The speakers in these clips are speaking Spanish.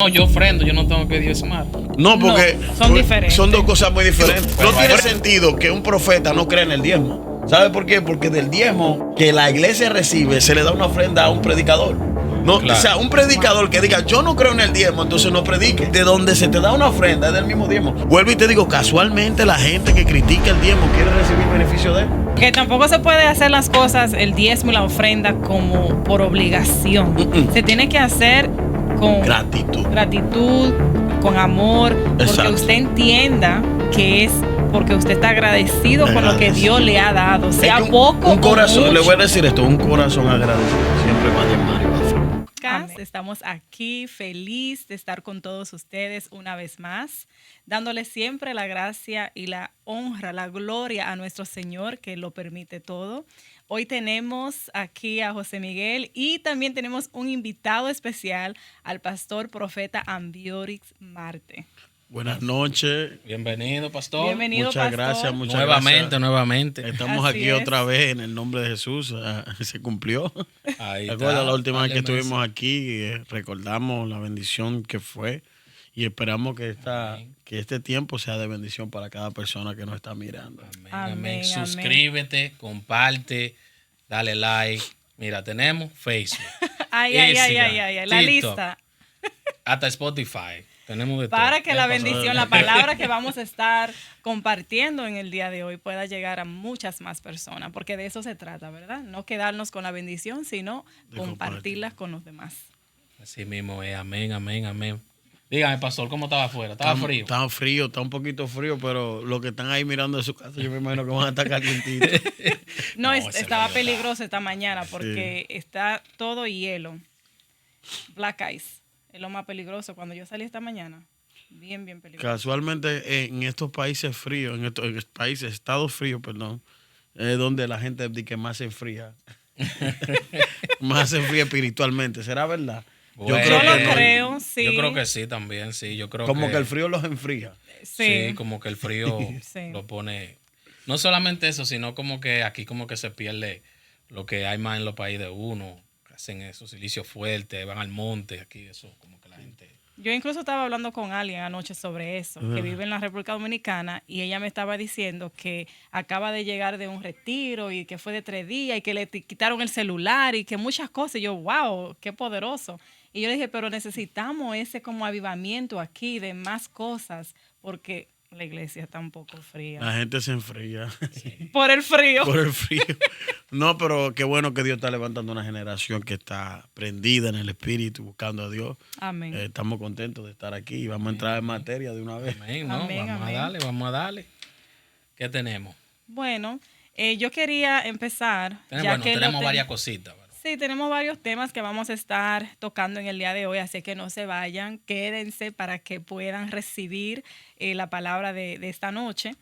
No, yo ofrendo, yo no tengo que diezmar. No, porque son diferentes. Son dos cosas muy diferentes. No tiene sentido que un profeta no crea en el diezmo. ¿Sabe por qué? Porque del diezmo que la iglesia recibe se le da una ofrenda a un predicador. No, Claro. O sea, un predicador que diga yo no creo en el diezmo, entonces no predique. De donde se te da una ofrenda es del mismo diezmo. Vuelvo y te digo, casualmente la gente que critica el diezmo quiere recibir beneficio de él. Que tampoco se puede hacer las cosas, el diezmo y la ofrenda, como por obligación. Se tiene que hacer con gratitud, con amor, porque Exacto. usted entienda que es porque usted está agradecido con lo que Dios le ha dado, sea Es que poco un corazón, o mucho. le voy a decir esto, un corazón agradecido siempre va a diezmar y va a ofrendar. Estamos aquí feliz de estar con todos ustedes una vez más, dándole siempre la gracia y la honra, la gloria a nuestro Señor que lo permite todo. Hoy tenemos aquí a José Miguel y también tenemos un invitado especial al pastor profeta Ambiorix Marte. Buenas noches. Bienvenido, pastor. Bienvenido, Muchas pastor. gracias, muchas Nuevamente, gracias. nuevamente. Estamos Así aquí es. otra vez en el nombre de Jesús. Se cumplió. Ahí Recuerda la última vez que Válgame estuvimos eso. aquí, recordamos la bendición que fue y esperamos que este tiempo sea de bendición para cada persona que nos está mirando. Amén, Amén, amén. amén. Suscríbete, comparte, dale like. Mira, tenemos Facebook, Ay, la TikTok, lista. hasta Spotify. Tenemos de todo. Para que la pastor? bendición, la palabra que vamos a estar compartiendo en el día de hoy pueda llegar a muchas más personas, porque de eso se trata, ¿verdad? No quedarnos con la bendición, sino De compartirlas con los demás. Así mismo es. Amén, amén, amén. Dígame, pastor, ¿cómo estaba afuera? ¿Estaba frío? Está frío, está un poquito frío, pero los que están ahí mirando de su casa, yo me imagino que van a estar calientitos. No, No, ese estaba rayo peligroso esta mañana porque está todo hielo. Black ice es lo más peligroso. Cuando yo salí esta mañana, bien peligroso. Casualmente en estos países fríos, estados fríos, perdón, es donde la gente di que más se enfría. Más se enfría espiritualmente, ¿será verdad? Bueno, Yo lo no. creo, sí. Yo creo que sí también, sí. Yo creo Como que el frío los enfría. Sí, como que el frío Sí. lo pone. No solamente eso, sino como que aquí como que se pierde lo que hay más en los países de uno. Que hacen eso, silicio fuerte, van al monte, aquí eso, como que la gente. Yo incluso estaba hablando con alguien anoche sobre eso, que vive en la República Dominicana, y ella me estaba diciendo que acaba de llegar de un retiro y que fue de 3 días y que le quitaron el celular y que muchas cosas. Y yo, wow, qué poderoso. Y yo le dije, pero necesitamos ese como avivamiento aquí de más cosas, porque la iglesia está un poco La fría. gente se enfría Por el frío. por el frío. No, pero qué bueno que Dios está levantando una generación que está prendida en el espíritu, buscando a Dios. Amén. Estamos contentos de estar aquí y vamos a entrar en materia de una vez. Amén, ¿no? Amén, Vamos amén. a darle, vamos a darle. ¿Qué tenemos? Bueno, yo quería empezar. Tenemos varias cositas. ¿Verdad? Sí, tenemos varios temas que vamos a estar tocando en el día de hoy, así que no se vayan, quédense para que puedan recibir la palabra de esta noche.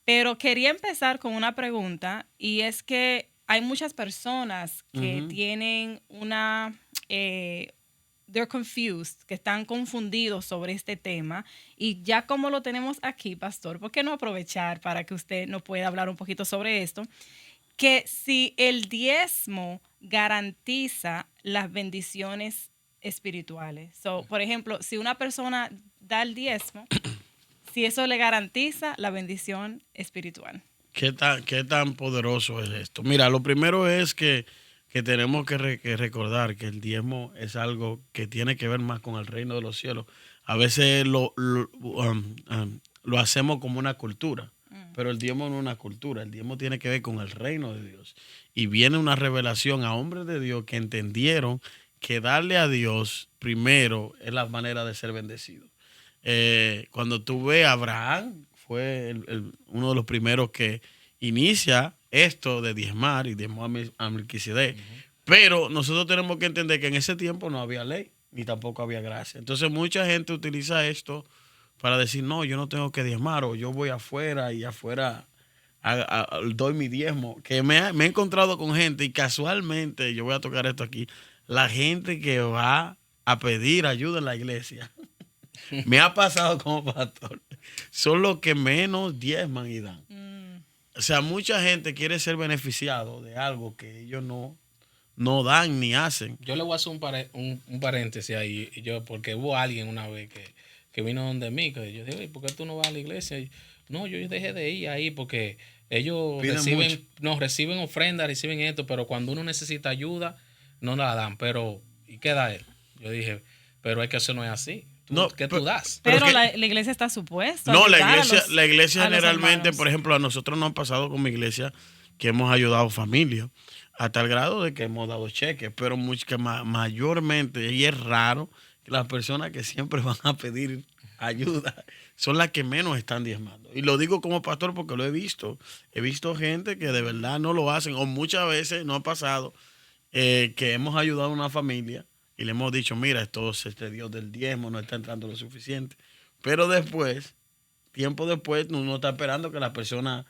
Pero quería empezar con una pregunta, y es que hay muchas personas que tienen they're confused, que están confundidos sobre este tema, y ya como lo tenemos aquí, pastor, ¿por qué no aprovechar para que usted nos pueda hablar un poquito sobre esto? Que si el diezmo garantiza las bendiciones espirituales. So, por ejemplo, si una persona da el diezmo, si eso le garantiza la bendición espiritual. ¿Qué tan poderoso es esto? Mira, lo primero es que tenemos que recordar que el diezmo es algo que tiene que ver más con el reino de los cielos. A veces lo hacemos como una cultura. Pero el diezmo no es una cultura, el diezmo tiene que ver con el reino de Dios. Y viene una revelación a hombres de Dios que entendieron que darle a Dios primero es la manera de ser bendecido. Cuando tú ves a Abraham, fue uno de los primeros que inicia esto de diezmar y diezmó a Melquisedec. Pero nosotros tenemos que entender que en ese tiempo no había ley, ni tampoco había gracia. Entonces mucha gente utiliza esto para decir, no, yo no tengo que diezmar, o yo voy afuera y afuera doy mi diezmo. Que me he encontrado con gente, y casualmente, yo voy a tocar esto aquí, la gente que va a pedir ayuda en la iglesia, me ha pasado como pastor, son los que menos diezman y dan. O sea, mucha gente quiere ser beneficiado de algo que ellos no no dan ni hacen. Yo le voy a hacer un paréntesis ahí, porque hubo alguien una vez que vino donde mí, que yo dije, ¿por qué tú no vas a la iglesia? Y, no, yo dejé de ir ahí porque ellos reciben ofrendas, reciben esto, pero cuando uno necesita ayuda, no la dan. Pero, ¿y qué da él? Yo dije, pero es que eso no es así. ¿Qué tú das? Pero la iglesia está supuesta. No, la iglesia generalmente, por ejemplo, a nosotros nos ha pasado con mi iglesia que hemos ayudado familias a tal grado de que hemos dado cheques, pero mayormente, y es raro, que las personas que siempre van a pedir ayuda son las que menos están diezmando. Y lo digo como pastor porque lo he visto. He visto gente que de verdad no lo hacen, o muchas veces no ha pasado que hemos ayudado a una familia y le hemos dicho, mira, este Dios del diezmo no está entrando lo suficiente. Pero después, tiempo después, uno está esperando que la persona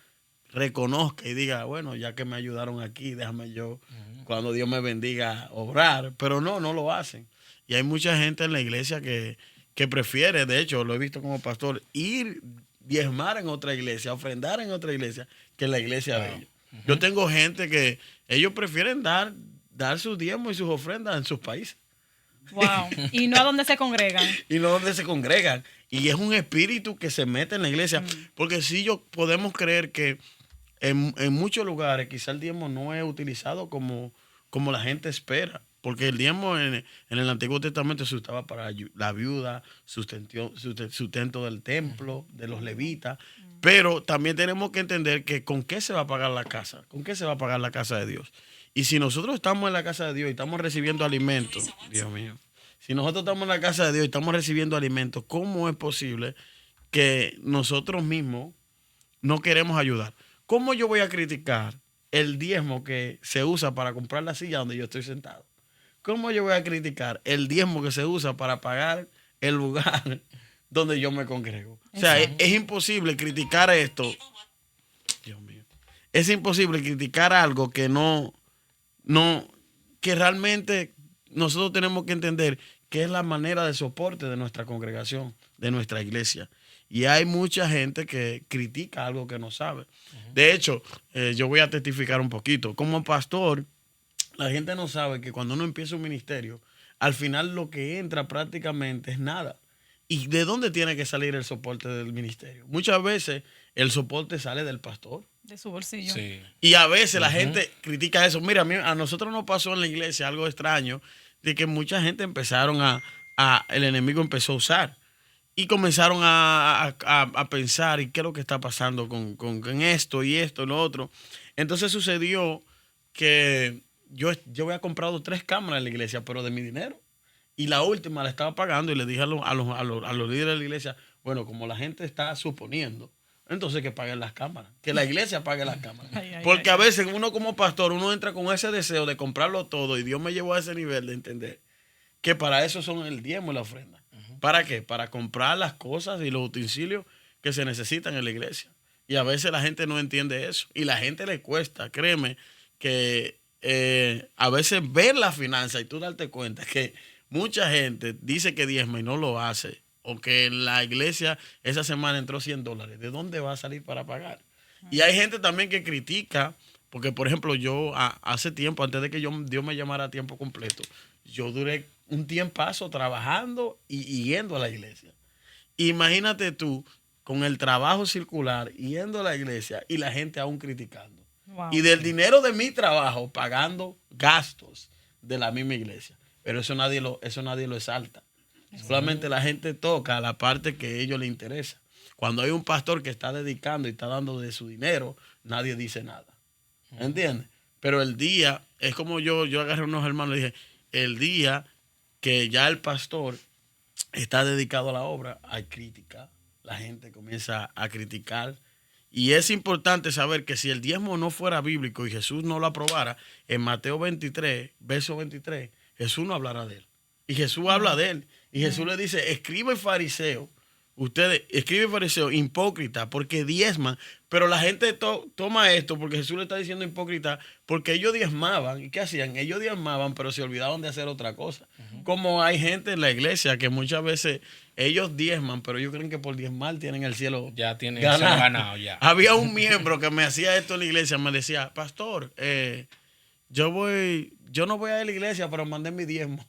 reconozca y diga, bueno, ya que me ayudaron aquí, déjame yo, cuando Dios me bendiga, obrar. Pero no lo hacen. Y hay mucha gente en la iglesia que prefiere, de hecho, lo he visto como pastor, ir diezmar en otra iglesia, ofrendar en otra iglesia, que en la iglesia de ellos. Yo tengo gente que ellos prefieren dar sus diezmos y sus ofrendas en sus países. Wow. Y no a donde se congregan. Y no donde se congregan. Y es un espíritu que se mete en la iglesia. Porque sí, podemos creer que en muchos lugares quizá el diezmo no es utilizado como la gente espera. Porque el diezmo en el Antiguo Testamento se usaba para la viuda, sustento del templo, de los levitas. Pero también tenemos que entender que con qué se va a pagar la casa. ¿Con qué se va a pagar la casa de Dios? Y si nosotros estamos en la casa de Dios y estamos recibiendo alimentos, Dios mío, si nosotros estamos en la casa de Dios y estamos recibiendo alimentos, ¿cómo es posible que nosotros mismos no queremos ayudar? ¿Cómo yo voy a criticar el diezmo que se usa para comprar la silla donde yo estoy sentado? ¿Cómo yo voy a criticar el diezmo que se usa para pagar el lugar donde yo me congrego? O sea, es imposible criticar esto. Dios mío. Es imposible criticar algo que que realmente nosotros tenemos que entender que es la manera de soporte de nuestra congregación, de nuestra iglesia. Y hay mucha gente que critica algo que no sabe. De hecho, yo voy a testificar un poquito. Como pastor, la gente no sabe que cuando uno empieza un ministerio, al final lo que entra prácticamente es nada. ¿Y de dónde tiene que salir el soporte del ministerio? Muchas veces el soporte sale del pastor. De su bolsillo. Sí. Y a veces la gente critica eso. Mira, a nosotros nos pasó en la iglesia algo extraño, de que mucha gente empezaron el enemigo empezó a usar. Y comenzaron a pensar, ¿y qué es lo que está pasando con esto y esto y lo otro? Entonces sucedió que yo había comprado 3 cámaras en la iglesia, pero de mi dinero. Y la última la estaba pagando y le dije a los líderes de la iglesia, bueno, como la gente está suponiendo, entonces que paguen las cámaras, que la iglesia pague las cámaras. Porque a veces uno como pastor, uno entra con ese deseo de comprarlo todo y Dios me llevó a ese nivel de entender que para eso son el diezmo y la ofrenda. ¿Para qué? Para comprar las cosas y los utensilios que se necesitan en la iglesia. Y a veces la gente no entiende eso. Y la gente le cuesta, créeme, que a veces ver la finanza y tú darte cuenta que mucha gente dice que diezma y no lo hace. O que en la iglesia esa semana entró $100. ¿De dónde va a salir para pagar? Y hay gente también que critica, porque por ejemplo yo hace tiempo, antes de que Dios me llamara a tiempo completo, yo duré un tiempazo trabajando y yendo a la iglesia. Imagínate tú con el trabajo circular, yendo a la iglesia y la gente aún criticando. Wow. Y del dinero de mi trabajo pagando gastos de la misma iglesia. Pero eso nadie lo exalta. Solamente la gente toca la parte que a ellos les interesa. Cuando hay un pastor que está dedicando y está dando de su dinero, nadie dice nada. ¿Entiendes? Pero el día, es como yo agarré a unos hermanos y dije, el día que ya el pastor está dedicado a la obra, hay crítica. La gente comienza a criticar. Y es importante saber que si el diezmo no fuera bíblico y Jesús no lo aprobara, en Mateo 23, verso 23, Jesús no hablará de él. Y Jesús habla de él. Y Jesús le dice, escribe fariseo, hipócrita, porque diezman. Pero la gente toma esto porque Jesús le está diciendo hipócrita, porque ellos diezmaban. ¿Y qué hacían? Ellos diezmaban, pero se olvidaban de hacer otra cosa. Como hay gente en la iglesia que muchas veces ellos diezman, pero ellos creen que por diezmar tienen el cielo ya tienen el cielo ganado. Ya. Había un miembro que me hacía esto en la iglesia, me decía, pastor, yo no voy a la iglesia, pero mandé mi diezmo.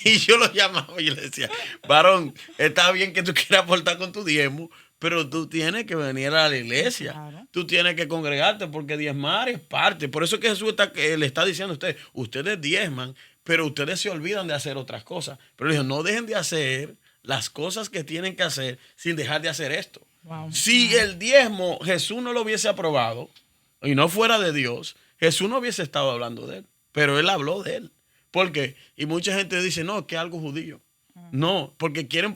Y yo lo llamaba y le decía, varón, está bien que tú quieras aportar con tu diezmo, pero tú tienes que venir a la iglesia. Claro. Tú tienes que congregarte porque diezmar es parte. Por eso es que Jesús le está diciendo a ustedes diezman, pero ustedes se olvidan de hacer otras cosas. Pero dijo, no dejen de hacer las cosas que tienen que hacer sin dejar de hacer esto. Wow. Si el diezmo Jesús no lo hubiese aprobado y no fuera de Dios, Jesús no hubiese estado hablando de él. Pero él habló de él. ¿Por qué? Y mucha gente dice, no, que es algo judío. No, porque quieren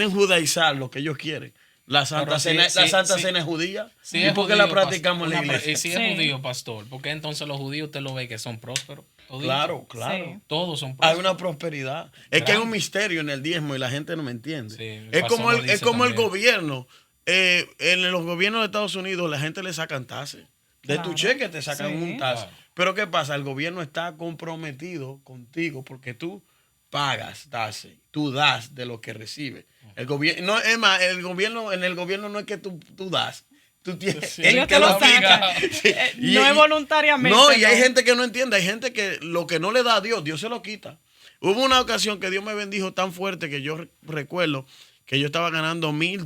judaizar lo que ellos quieren. La Santa Cena es judía. Sí, ¿Y por qué la practicamos en la iglesia? Y si es judío, pastor, porque entonces los judíos usted lo ve que son prósperos. Claro. Sí. Todos son prósperos. Hay una prosperidad. Es que hay un misterio en el diezmo y la gente no me entiende. Sí, es como el también. gobierno. En los gobiernos de Estados Unidos la gente le sacan tases. De tu cheque te sacan un tase. Claro. Pero ¿qué pasa? El gobierno está comprometido contigo porque tú pagas tase. Tú das de lo que recibes. El gobierno, no, es más, en el gobierno no es que tú das. Tú tienes, Sí. Ellos te lo sacan. Sí. No es voluntariamente. No, y hay gente que no entiende. Hay gente que lo que no le da a Dios, Dios se lo quita. Hubo una ocasión que Dios me bendijo tan fuerte que yo recuerdo que yo estaba ganando $1,000,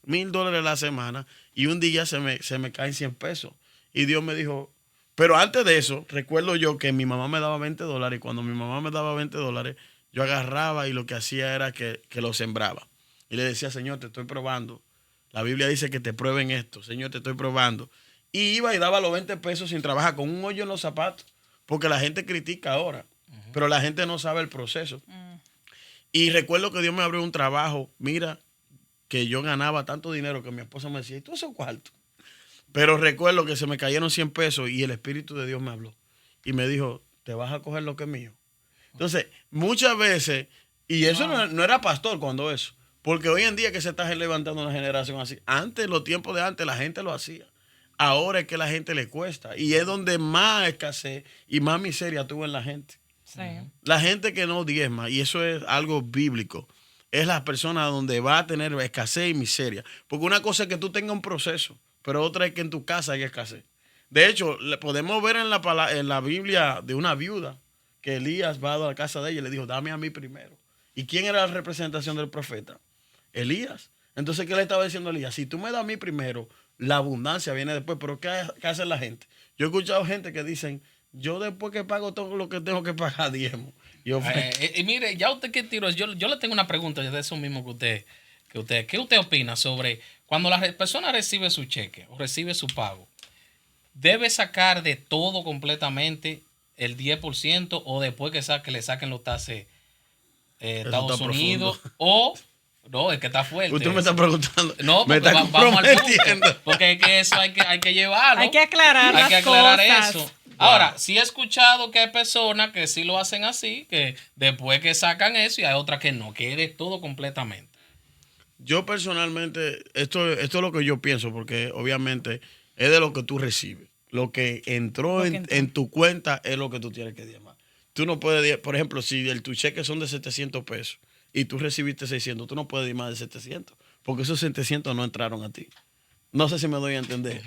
$1,000 a la semana, y un día se me caen 100 pesos. Y Dios me dijo, pero antes de eso, recuerdo yo que mi mamá me daba $20, y cuando mi mamá me daba $20, yo agarraba y lo que hacía era que lo sembraba. Y le decía, Señor, te estoy probando. La Biblia dice que te prueben esto. Señor, te estoy probando. Y iba y daba los 20 pesos sin trabajar, con un hoyo en los zapatos. Porque la gente critica ahora, pero la gente no sabe el proceso. Y recuerdo que Dios me abrió un trabajo. Mira, que yo ganaba tanto dinero que mi esposa me decía, ¿y tú esos cuartos? Pero recuerdo que se me cayeron 100 pesos y el Espíritu de Dios me habló. Y me dijo, te vas a coger lo que es mío. Entonces, muchas veces, y eso no era pastor cuando eso. Porque hoy en día que se está levantando una generación así. Antes, los tiempos de antes, la gente lo hacía. Ahora es que a la gente le cuesta. Y es donde más escasez y más miseria tuvo en la gente. Sí. La gente que no diezma, y eso es algo bíblico, es la persona donde va a tener escasez y miseria. Porque una cosa es que tú tengas un proceso, pero otra es que en tu casa hay escasez. De hecho, podemos ver en la Biblia de una viuda que Elías va a la casa de ella y le dijo, dame a mí primero. ¿Y quién era la representación del profeta? Elías. Entonces, ¿qué le estaba diciendo Elías? Si tú me das a mí primero, la abundancia viene después. Pero ¿qué hace la gente? Yo he escuchado gente que dicen, yo después que pago todo lo que tengo que pagar, diezmo. Y mire, ya usted qué tiro, yo le tengo una pregunta de eso mismo que usted, ¿qué usted opina sobre cuando la persona recibe su cheque o recibe su pago? ¿Debe sacar de todo completamente el 10% o después que le saquen los taxes Estados Unidos? O, no, es que está fuerte. Usted me está preguntando. No, porque vamos al punto. Porque es que eso hay que llevarlo. Hay que aclarar Hay que aclarar cosas. eso. Ahora, sí he escuchado que hay personas que sí lo hacen así, que después que sacan eso y hay otras que no, que es de todo completamente. Yo personalmente, esto es lo que yo pienso, porque obviamente es de lo que tú recibes. Lo que entró en tu cuenta es lo que tú tienes que diezmar. Tú no puedes, por ejemplo, si tu cheque son de 700 pesos y tú recibiste 600, tú no puedes diezmar de 700, porque esos 700 no entraron a ti. No sé si me doy a entender.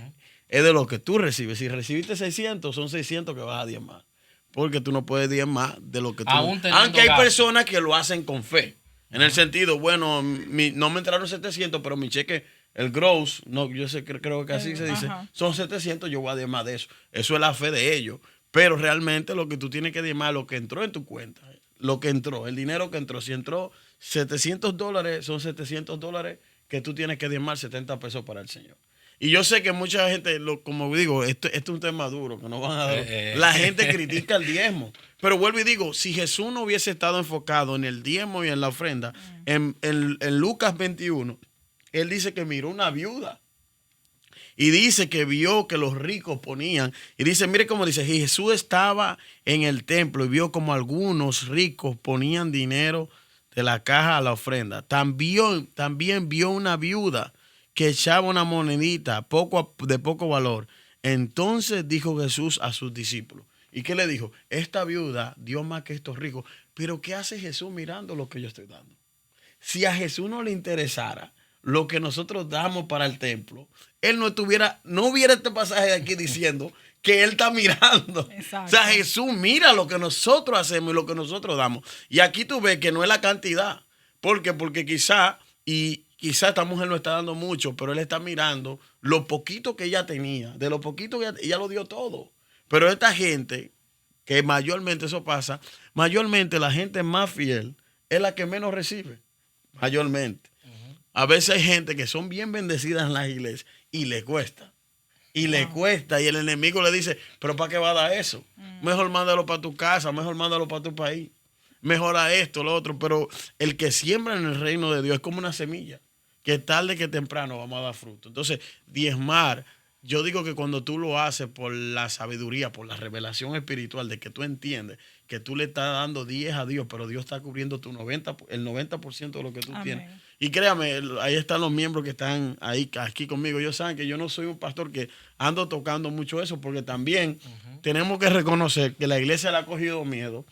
Es de lo que tú recibes. Si recibiste 600, son 600 que vas a diezmar. Porque tú no puedes diezmar de lo que tú... Aunque hay personas que lo hacen con fe. En el sentido, bueno, no me entraron 700, pero mi cheque, el gross, no, yo sé, creo que así se dice, son 700, yo voy a diezmar de eso. Eso es la fe de ellos. Pero realmente lo que tú tienes que diezmar, lo que entró en tu cuenta, lo que entró, el dinero que entró. Si entró $700, son $700 que tú tienes que diezmar 70 pesos para el Señor. Y yo sé que mucha gente, como digo, esto es un tema duro, que no van a dar. La gente critica el diezmo. Pero vuelvo y digo, si Jesús no hubiese estado enfocado en el diezmo y en la ofrenda, en Lucas 21, él dice que miró una viuda. Y dice que vio que los ricos ponían. Y dice, mire cómo dice, Jesús estaba en el templo y vio como algunos ricos ponían dinero de la caja a la ofrenda. También vio una viuda que echaba una monedita de poco valor. Entonces dijo Jesús a sus discípulos. ¿Y qué le dijo? Esta viuda dio más que estos ricos. Pero ¿qué hace Jesús mirando lo que yo estoy dando? Si a Jesús no le interesara lo que nosotros damos para el templo, él no hubiera este pasaje de aquí diciendo que Él está mirando. Exacto. O sea, Jesús mira lo que nosotros hacemos y lo que nosotros damos. Y aquí tú ves que no es la cantidad. ¿Por qué? Porque quizá esta mujer no está dando mucho, pero Él está mirando lo poquito que ella tenía. De lo poquito que ella lo dio todo. Pero esta gente, que mayormente eso pasa, mayormente la gente más fiel es la que menos recibe. Mayormente. A veces hay gente que son bien bendecidas en las iglesias y le cuesta. Y le cuesta. Y el enemigo le dice, pero ¿para qué va a dar eso? Mejor mándalo para tu casa, mejor mándalo para tu país. Mejor a esto, lo otro. Pero el que siembra en el reino de Dios es como una semilla. Que tarde que temprano vamos a dar fruto. Entonces, diezmar, yo digo que cuando tú lo haces por la sabiduría, por la revelación espiritual de que tú entiendes que tú le estás dando 10 a Dios, pero Dios está cubriendo el 90% de lo que tú tienes. Y créame, ahí están los miembros que están aquí conmigo. Ellos saben que yo no soy un pastor que ando tocando mucho eso, porque también tenemos que reconocer que la iglesia le ha cogido miedo,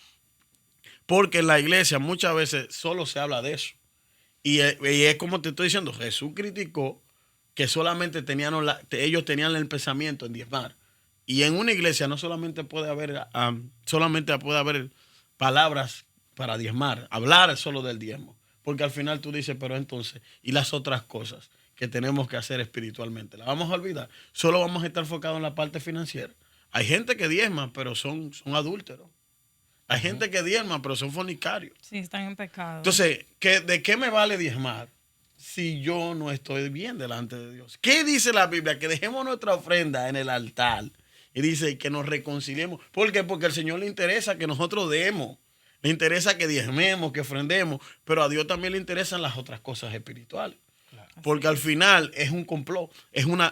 porque en la iglesia muchas veces solo se habla de eso. Y es como te estoy diciendo, Jesús criticó que solamente ellos tenían el pensamiento en diezmar. Y en una iglesia no solamente puede haber palabras para diezmar, hablar solo del diezmo. Porque al final tú dices, pero entonces, ¿y las otras cosas que tenemos que hacer espiritualmente? ¿Las vamos a olvidar? Solo vamos a estar enfocados en la parte financiera. Hay gente que diezma, pero son adúlteros. Hay gente que diezma, pero son fornicarios. Sí, están en pecado. Entonces, ¿de qué me vale diezmar si yo no estoy bien delante de Dios? ¿Qué dice la Biblia? Que dejemos nuestra ofrenda en el altar. Y dice que nos reconciliemos. ¿Por qué? Porque al Señor le interesa que nosotros demos. Le interesa que diezmemos, que ofrendemos. Pero a Dios también le interesan las otras cosas espirituales. Claro. Porque al final es un complot.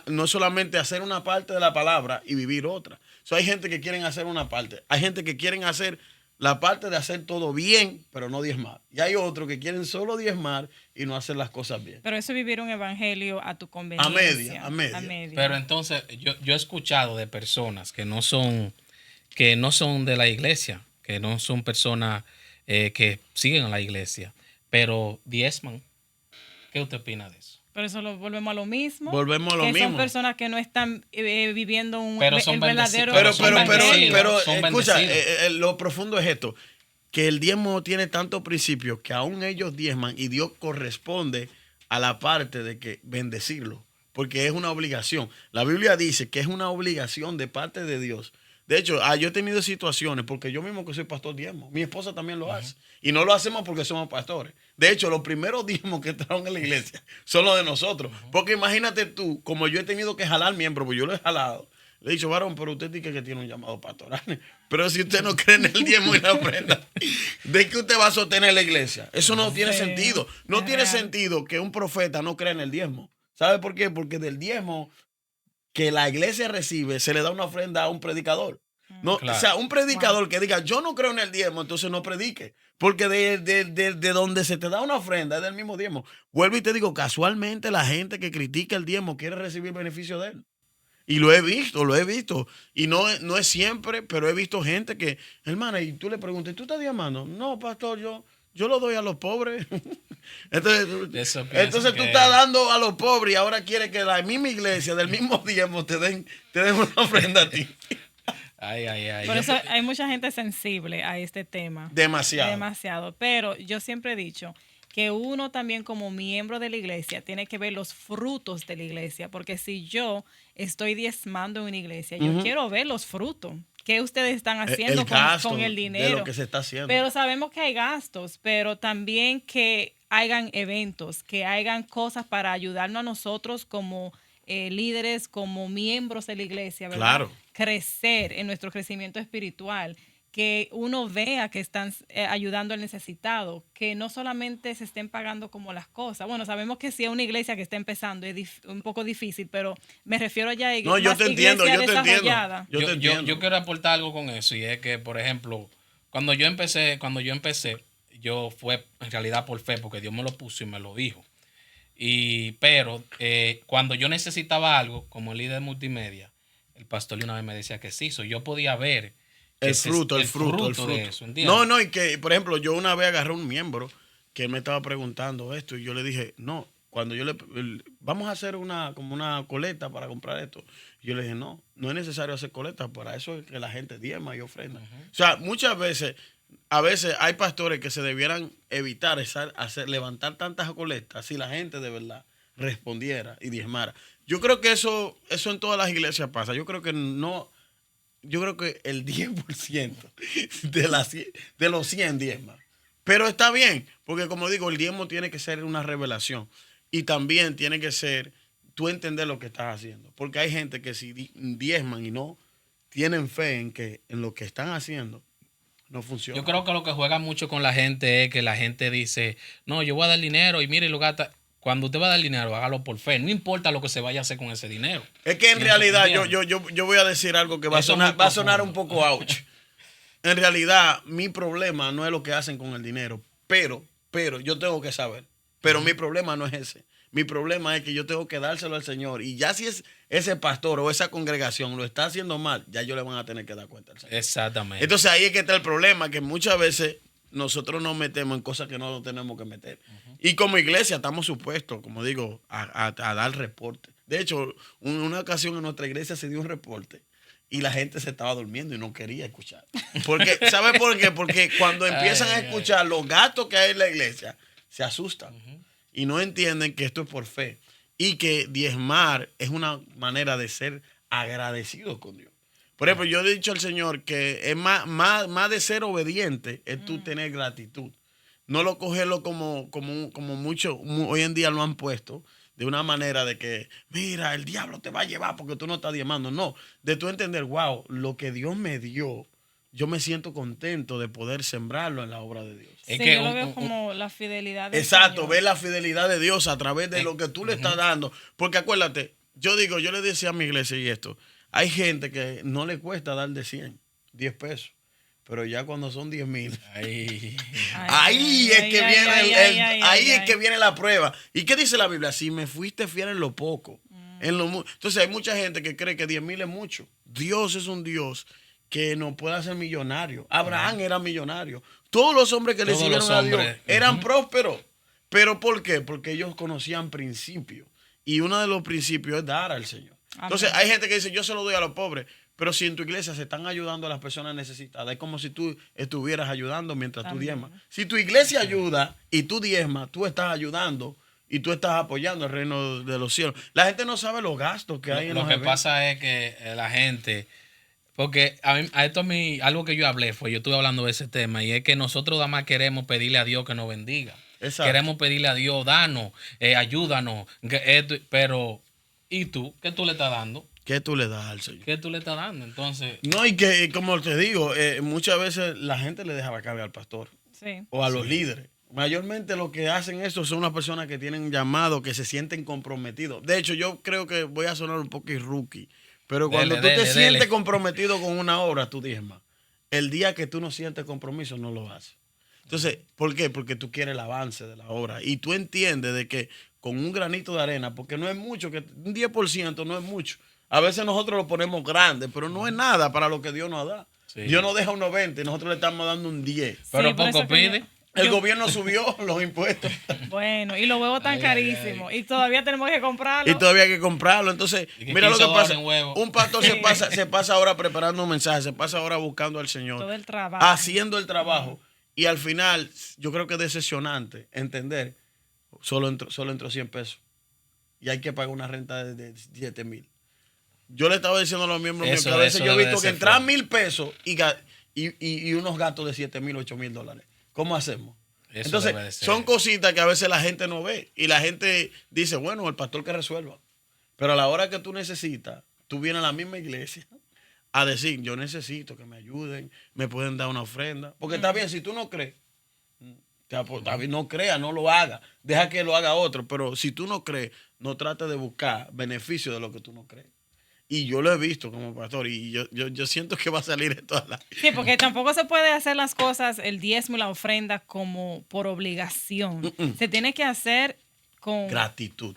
No es solamente hacer una parte de la palabra y vivir otra. Hay gente que quieren hacer una parte. Hay gente que quieren hacer la parte de hacer todo bien, pero no diezmar. Y hay otros que quieren solo diezmar y no hacer las cosas bien. Pero eso es vivir un evangelio a tu conveniencia. A media. Pero entonces yo he escuchado de personas que no son de la iglesia, que no son personas que siguen a la iglesia, pero diezman. ¿Qué usted opina de eso? Pero eso volvemos a lo mismo. Que son personas que no están viviendo un verdadero. Pero escucha, lo profundo es esto: que el diezmo tiene tantos principios que aún ellos diezman y Dios corresponde a la parte de que bendecirlo, porque es una obligación. La Biblia dice que es una obligación de parte de Dios. De hecho, yo he tenido situaciones, porque yo mismo que soy pastor diezmo, mi esposa también lo hace. Y no lo hacemos porque somos pastores. De hecho, los primeros diezmos que entraron en la iglesia son los de nosotros. Porque imagínate tú, como yo he tenido que jalar miembros, pues yo lo he jalado. Le he dicho, varón, pero usted dice que tiene un llamado pastoral. Pero si usted no cree en el diezmo y la ofrenda, ¿de qué usted va a sostener la iglesia? Eso no tiene sentido. No tiene sentido que un profeta no crea en el diezmo. ¿Sabe por qué? Porque del diezmo que la iglesia recibe, se le da una ofrenda a un predicador. No, claro. O sea, un predicador que diga, yo no creo en el diezmo, entonces no predique. Porque de donde se te da una ofrenda es del mismo diezmo. Vuelvo y te digo, casualmente la gente que critica el diezmo quiere recibir beneficio de él. Y lo he visto. Y no es siempre, pero he visto gente que, hermana, y tú le preguntas, ¿tú estás diezmando? No, pastor, yo lo doy a los pobres. Entonces tú estás dando a los pobres y ahora quieres que la misma iglesia del mismo diezmo te den una ofrenda a ti. Por eso hay mucha gente sensible a este tema. Demasiado. Pero yo siempre he dicho que uno también como miembro de la iglesia tiene que ver los frutos de la iglesia. Porque si yo estoy diezmando en una iglesia, yo quiero ver los frutos. ¿Qué ustedes están haciendo con el dinero? De lo que se está haciendo. Pero sabemos que hay gastos, pero también que hayan eventos, que hayan cosas para ayudarnos a nosotros como líderes, como miembros de la iglesia, ¿verdad? Claro. Crecer en nuestro crecimiento espiritual, que uno vea que están ayudando al necesitado, que no solamente se estén pagando como las cosas. Bueno, sabemos que si es una iglesia que está empezando es un poco difícil, pero me refiero ya a yo te entiendo. Yo quiero aportar algo con eso, y es que, por ejemplo, cuando yo empecé, yo fue en realidad por fe, porque Dios me lo puso y me lo dijo. Pero cuando yo necesitaba algo como líder multimedia, el pastor una vez me decía que sí, yo podía ver el fruto de eso, ¿entiendes? No, y que, por ejemplo, yo una vez agarré un miembro que me estaba preguntando esto y yo le dije, no, cuando vamos a hacer como una coleta para comprar esto. Y yo le dije, no es necesario hacer coleta, para eso es que la gente diezma y ofrenda. O sea, muchas veces, a veces hay pastores que se debieran evitar levantar tantas colectas si la gente de verdad respondiera y diezmara. Yo creo que eso en todas las iglesias pasa. Yo creo que el 10% de los 100 diezma. Pero está bien, porque como digo, el diezmo tiene que ser una revelación. Y también tiene que ser tú entender lo que estás haciendo. Porque hay gente que si diezman y no tienen fe en lo que están haciendo, no funciona. Yo creo que lo que juega mucho con la gente es que la gente dice, no, yo voy a dar dinero y mire, lo gasta. Cuando usted va a dar dinero, hágalo por fe. No importa lo que se vaya a hacer con ese dinero. Es que en realidad yo voy a decir algo que va a sonar un poco ouch. En realidad, mi problema no es lo que hacen con el dinero, pero yo tengo que saber. Pero mi problema no es ese. Mi problema es que yo tengo que dárselo al Señor. Y ya si es ese pastor o esa congregación lo está haciendo mal, ya ellos le van a tener que dar cuenta al Señor. Exactamente. Entonces ahí es que está el problema, que muchas veces nosotros nos metemos en cosas que no nos tenemos que meter. Y como iglesia estamos supuestos, como digo, a dar reporte. De hecho, una ocasión en nuestra iglesia se dio un reporte y la gente se estaba durmiendo y no quería escuchar. ¿Sabe por qué? Porque cuando empiezan a escuchar los gastos que hay en la iglesia, se asustan y no entienden que esto es por fe y que diezmar es una manera de ser agradecidos con Dios. Por ejemplo, yo he dicho al Señor que es más de ser obediente es tú tener gratitud. No lo cogerlo como mucho hoy en día lo han puesto, de una manera de que, mira, el diablo te va a llevar porque tú no estás diezmando. No, de tú entender, wow, lo que Dios me dio, yo me siento contento de poder sembrarlo en la obra de Dios. Sí, yo lo veo como la fidelidad de Dios. Exacto, ver la fidelidad de Dios a través de lo que tú le estás dando. Porque acuérdate, yo le decía a mi iglesia y esto, hay gente que no le cuesta dar de 100, 10 pesos. Pero ya cuando son 10,000, ahí es que viene la prueba. ¿Y qué dice la Biblia? Si me fuiste fiel en lo poco, entonces hay mucha gente que cree que 10,000 es mucho. Dios es un Dios que nos puede hacer millonario. Abraham era millonario. Todos los hombres que le siguieron a Dios eran prósperos. ¿Pero por qué? Porque ellos conocían principios. Y uno de los principios es dar al Señor. Entonces hay gente que dice, yo se lo doy a los pobres. Pero si en tu iglesia se están ayudando a las personas necesitadas, es como si tú estuvieras ayudando mientras tú diezmas. Si tu iglesia ayuda y tú diezmas, tú estás ayudando y tú estás apoyando el reino de los cielos. La gente no sabe los gastos que hay en los eventos. Lo que pasa es que la gente, porque algo que yo hablé yo estuve hablando de ese tema, y es que nosotros nada más queremos pedirle a Dios que nos bendiga. Exacto. Queremos pedirle a Dios, danos, ayúdanos, pero ¿y tú? ¿Qué tú le estás dando? ¿Qué tú le das al Señor? ¿Qué tú le estás dando? Entonces. No, y que, como te digo, muchas veces la gente le deja la carga al pastor. Sí. O a los líderes. Mayormente lo que hacen eso son unas personas que tienen llamado, que se sienten comprometidos. De hecho, yo creo que voy a sonar un poco rookie, pero cuando tú te sientes comprometido con una obra, tú diezmas. El día que tú no sientes compromiso, no lo haces. Entonces, ¿por qué? Porque tú quieres el avance de la obra. Y tú entiendes de que con un granito de arena, porque no es mucho, que un 10% no es mucho. A veces nosotros lo ponemos grande, pero no es nada para lo que Dios nos da. Sí. Dios nos deja un 90 y nosotros le estamos dando un 10. Pero poco pide. El gobierno subió los impuestos. Bueno, y lo huevos tan carísimos. Y todavía tenemos que comprarlo. Y todavía hay que comprarlo. Entonces, mira lo que pasa. Un pastor se pasa ahora preparando un mensaje, se pasa ahora buscando al Señor. Todo el trabajo. Haciendo el trabajo. Y al final, yo creo que es decepcionante entender, solo entró 100 pesos. Y hay que pagar una renta de 7,000. Yo le estaba diciendo a los miembros míos que a veces yo he visto que entran 1,000 pesos y unos gastos de 7,000, 8,000 dólares. ¿Cómo hacemos? Entonces, son cositas que a veces la gente no ve. Y la gente dice, bueno, el pastor que resuelva. Pero a la hora que tú necesitas, tú vienes a la misma iglesia a decir, yo necesito que me ayuden, me pueden dar una ofrenda. Porque está bien, si tú no crees, no creas, no lo hagas. Deja que lo haga otro. Pero si tú no crees, no trates de buscar beneficio de lo que tú no crees. Y yo lo he visto como pastor y yo siento que va a salir de todas las... Sí, porque tampoco se puede hacer las cosas, el diezmo y la ofrenda, como por obligación. Se tiene que hacer con gratitud,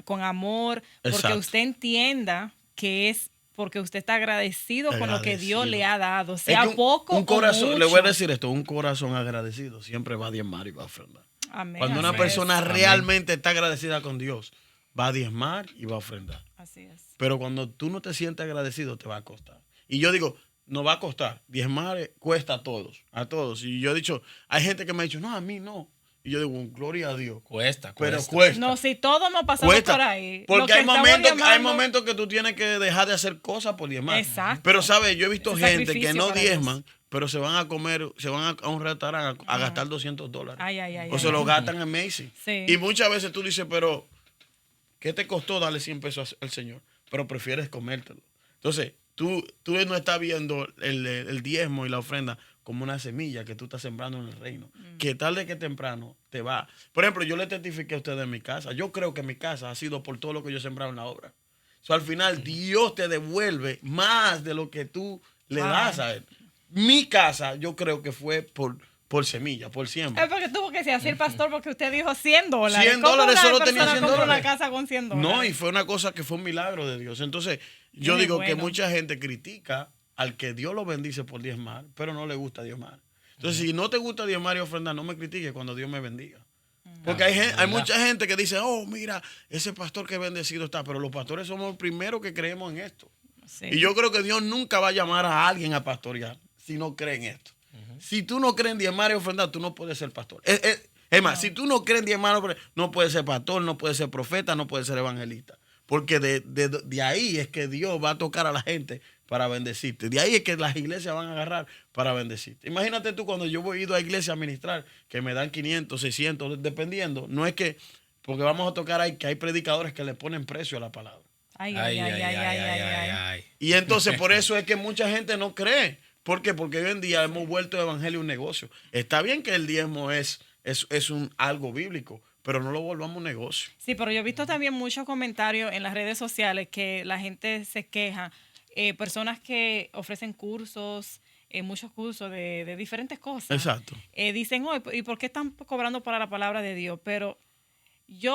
con amor, porque usted entienda que es porque usted está agradecido con lo que Dios le ha dado, sea poco un corazón, o mucho. Le voy a decir esto, un corazón agradecido siempre va a diezmar y va a ofrendar. Amén. Cuando una persona realmente está agradecida con Dios, va a diezmar y va a ofrendar. Así es. Pero cuando tú no te sientes agradecido, te va a costar. Y yo digo, no va a costar. Diezmar cuesta a todos, a todos. Y yo he dicho, hay gente que me ha dicho, no, a mí no. Y yo digo, gloria a Dios. Cuesta. Pero cuesta. No, si todos nos pasamos Cuesta. por ahí. Porque hay momentos que tú tienes que dejar de hacer cosas por diezmar. Exacto. Pero, ¿sabes? Yo he visto Ese gente que no sacrificio diezman, pero se van a comer, se van a un restaurante a gastar $200. Ay, o se lo gastan en Macy's. Sí. Y muchas veces tú dices, pero, ¿qué te costó darle 100 pesos al Señor? Pero prefieres comértelo. Entonces, tú no estás viendo el diezmo y la ofrenda como una semilla que tú estás sembrando en el reino. Que tarde que temprano te va. Por ejemplo, yo le testifiqué a ustedes en mi casa. Yo creo que mi casa ha sido por todo lo que yo he sembrado en la obra. Al final, Dios te devuelve más de lo que tú le das a Él. Mi casa, yo creo que fue por semilla, por siembra. Es porque tuvo que ser así el pastor, porque usted dijo $100. $100, solo tenía $100. Una casa con $100. No, y fue una cosa que fue un milagro de Dios. Entonces, yo digo que mucha gente critica al que Dios lo bendice por diezmar, pero no le gusta diezmar. Entonces, si no te gusta diezmar y ofrendar, no me critiques cuando Dios me bendiga. Porque hay mucha gente que dice, oh, mira, ese pastor que bendecido está, pero los pastores somos los primeros que creemos en esto. Sí. Y yo creo que Dios nunca va a llamar a alguien a pastorear si no cree en esto. Si tú no crees en diezmar y ofrendar, tú no puedes ser pastor. Es más, si tú no crees en diezmar y ofrendar, no puedes ser pastor, no puedes ser profeta, no puedes ser evangelista. Porque de ahí es que Dios va a tocar a la gente para bendecirte. De ahí es que las iglesias van a agarrar para bendecirte. Imagínate tú cuando yo voy ido a iglesia a ministrar, que me dan 500, 600, dependiendo. No es que, porque vamos a tocar ahí, que hay predicadores que le ponen precio a la palabra. Ay. Y entonces por eso es que mucha gente no cree. ¿Por qué? Porque hoy en día hemos vuelto el evangelio un negocio. Está bien que el diezmo es algo bíblico, pero no lo volvamos un negocio. Sí, pero yo he visto también muchos comentarios en las redes sociales que la gente se queja. Personas que ofrecen cursos, muchos cursos de diferentes cosas. Exacto. Dicen, ¿y por qué están cobrando para la palabra de Dios? Pero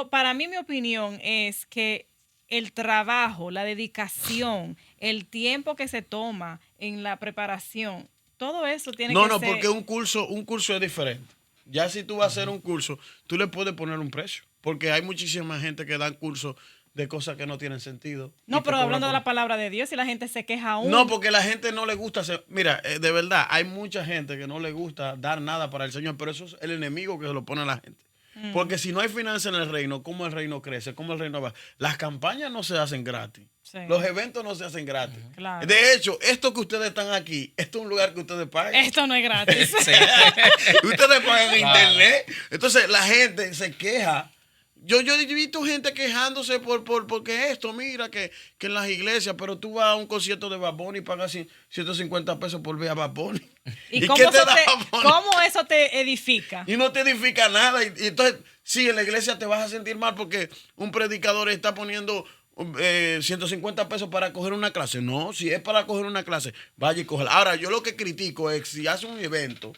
para mí mi opinión es que el trabajo, la dedicación, el tiempo que se toma en la preparación, todo eso tiene que ser... No, porque un curso es diferente. Ya si tú vas a hacer un curso, tú le puedes poner un precio. Porque hay muchísima gente que dan cursos de cosas que no tienen sentido. No, pero hablando de la palabra de Dios, y la gente se queja aún. No, porque la gente no le gusta hacer... Mira, de verdad, hay mucha gente que no le gusta dar nada para el Señor, pero eso es el enemigo que se lo pone a la gente. Porque si no hay finanzas en el reino, ¿cómo el reino crece? ¿Cómo el reino va? Las campañas no se hacen gratis. Sí. Los eventos no se hacen gratis. Claro. De hecho, esto que ustedes están aquí, esto es un lugar que ustedes pagan. Esto no es gratis. Ustedes pagan internet. Entonces, la gente se queja. Yo he visto gente quejándose porque esto, mira, que en las iglesias, pero tú vas a un concierto de Bad Bunny y pagas 150 pesos por ver a Bad Bunny. ¿Y cómo eso te edifica? Y no te edifica nada. Y entonces, sí, en la iglesia te vas a sentir mal porque un predicador está poniendo 150 pesos para coger una clase. No, si es para coger una clase, vaya y cógela. Ahora, yo lo que critico es si hace un evento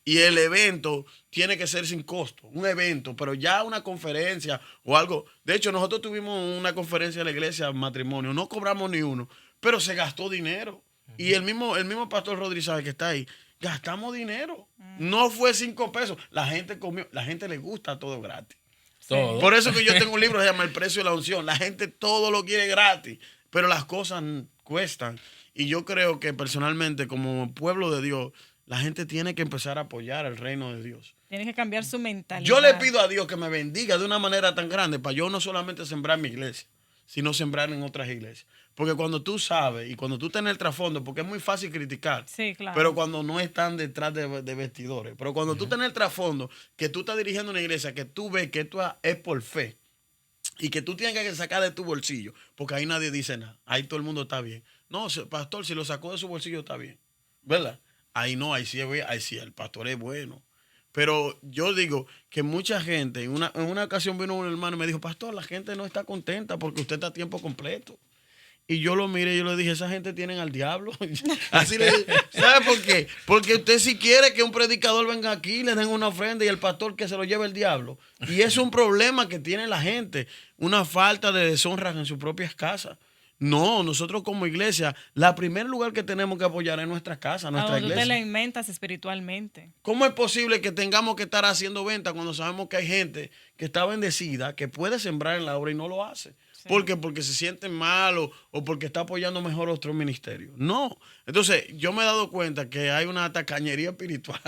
y el evento tiene que ser sin costo, un evento, pero ya una conferencia o algo. De hecho, nosotros tuvimos una conferencia en la iglesia, matrimonio, no cobramos ni uno, pero se gastó dinero. Y el mismo pastor Rodríguez que está ahí, gastamos dinero. No fue 5 pesos. La gente comió, la gente le gusta todo gratis. Todo. Por eso que yo tengo un libro que se llama El precio de la unción. La gente todo lo quiere gratis, pero las cosas cuestan. Y yo creo que personalmente, como pueblo de Dios, la gente tiene que empezar a apoyar el reino de Dios. Tiene que cambiar su mentalidad. Yo le pido a Dios que me bendiga de una manera tan grande para yo no solamente sembrar mi iglesia, sino sembrar en otras iglesias. Porque cuando tú sabes y cuando tú estás en el trasfondo, porque es muy fácil criticar, sí, claro, pero cuando no están detrás de vestidores. Pero cuando tú estás en el trasfondo, que tú estás dirigiendo una iglesia, que tú ves que esto es por fe y que tú tienes que sacar de tu bolsillo, porque ahí nadie dice nada. Ahí todo el mundo está bien. No, pastor, si lo sacó de su bolsillo está bien. ¿Verdad? Ahí no, ahí sí el pastor es bueno. Pero yo digo que mucha gente, en una ocasión vino un hermano y me dijo, pastor, la gente no está contenta porque usted está a tiempo completo. Y yo lo miré y yo le dije, esa gente tienen al diablo. Así le dije, ¿sabe por qué? Porque usted si quiere que un predicador venga aquí, le den una ofrenda y el pastor que se lo lleve el diablo. Y es un problema que tiene la gente, una falta de deshonra en sus propias casas. No, nosotros como iglesia, la primer lugar que tenemos que apoyar es nuestra casa, nuestra iglesia. Usted le alimentas espiritualmente. ¿Cómo es posible que tengamos que estar haciendo venta cuando sabemos que hay gente que está bendecida, que puede sembrar en la obra y no lo hace? Sí. ¿Por qué? Porque se sienten mal o porque está apoyando mejor otro ministerio. No. Entonces, yo me he dado cuenta que hay una tacañería espiritual.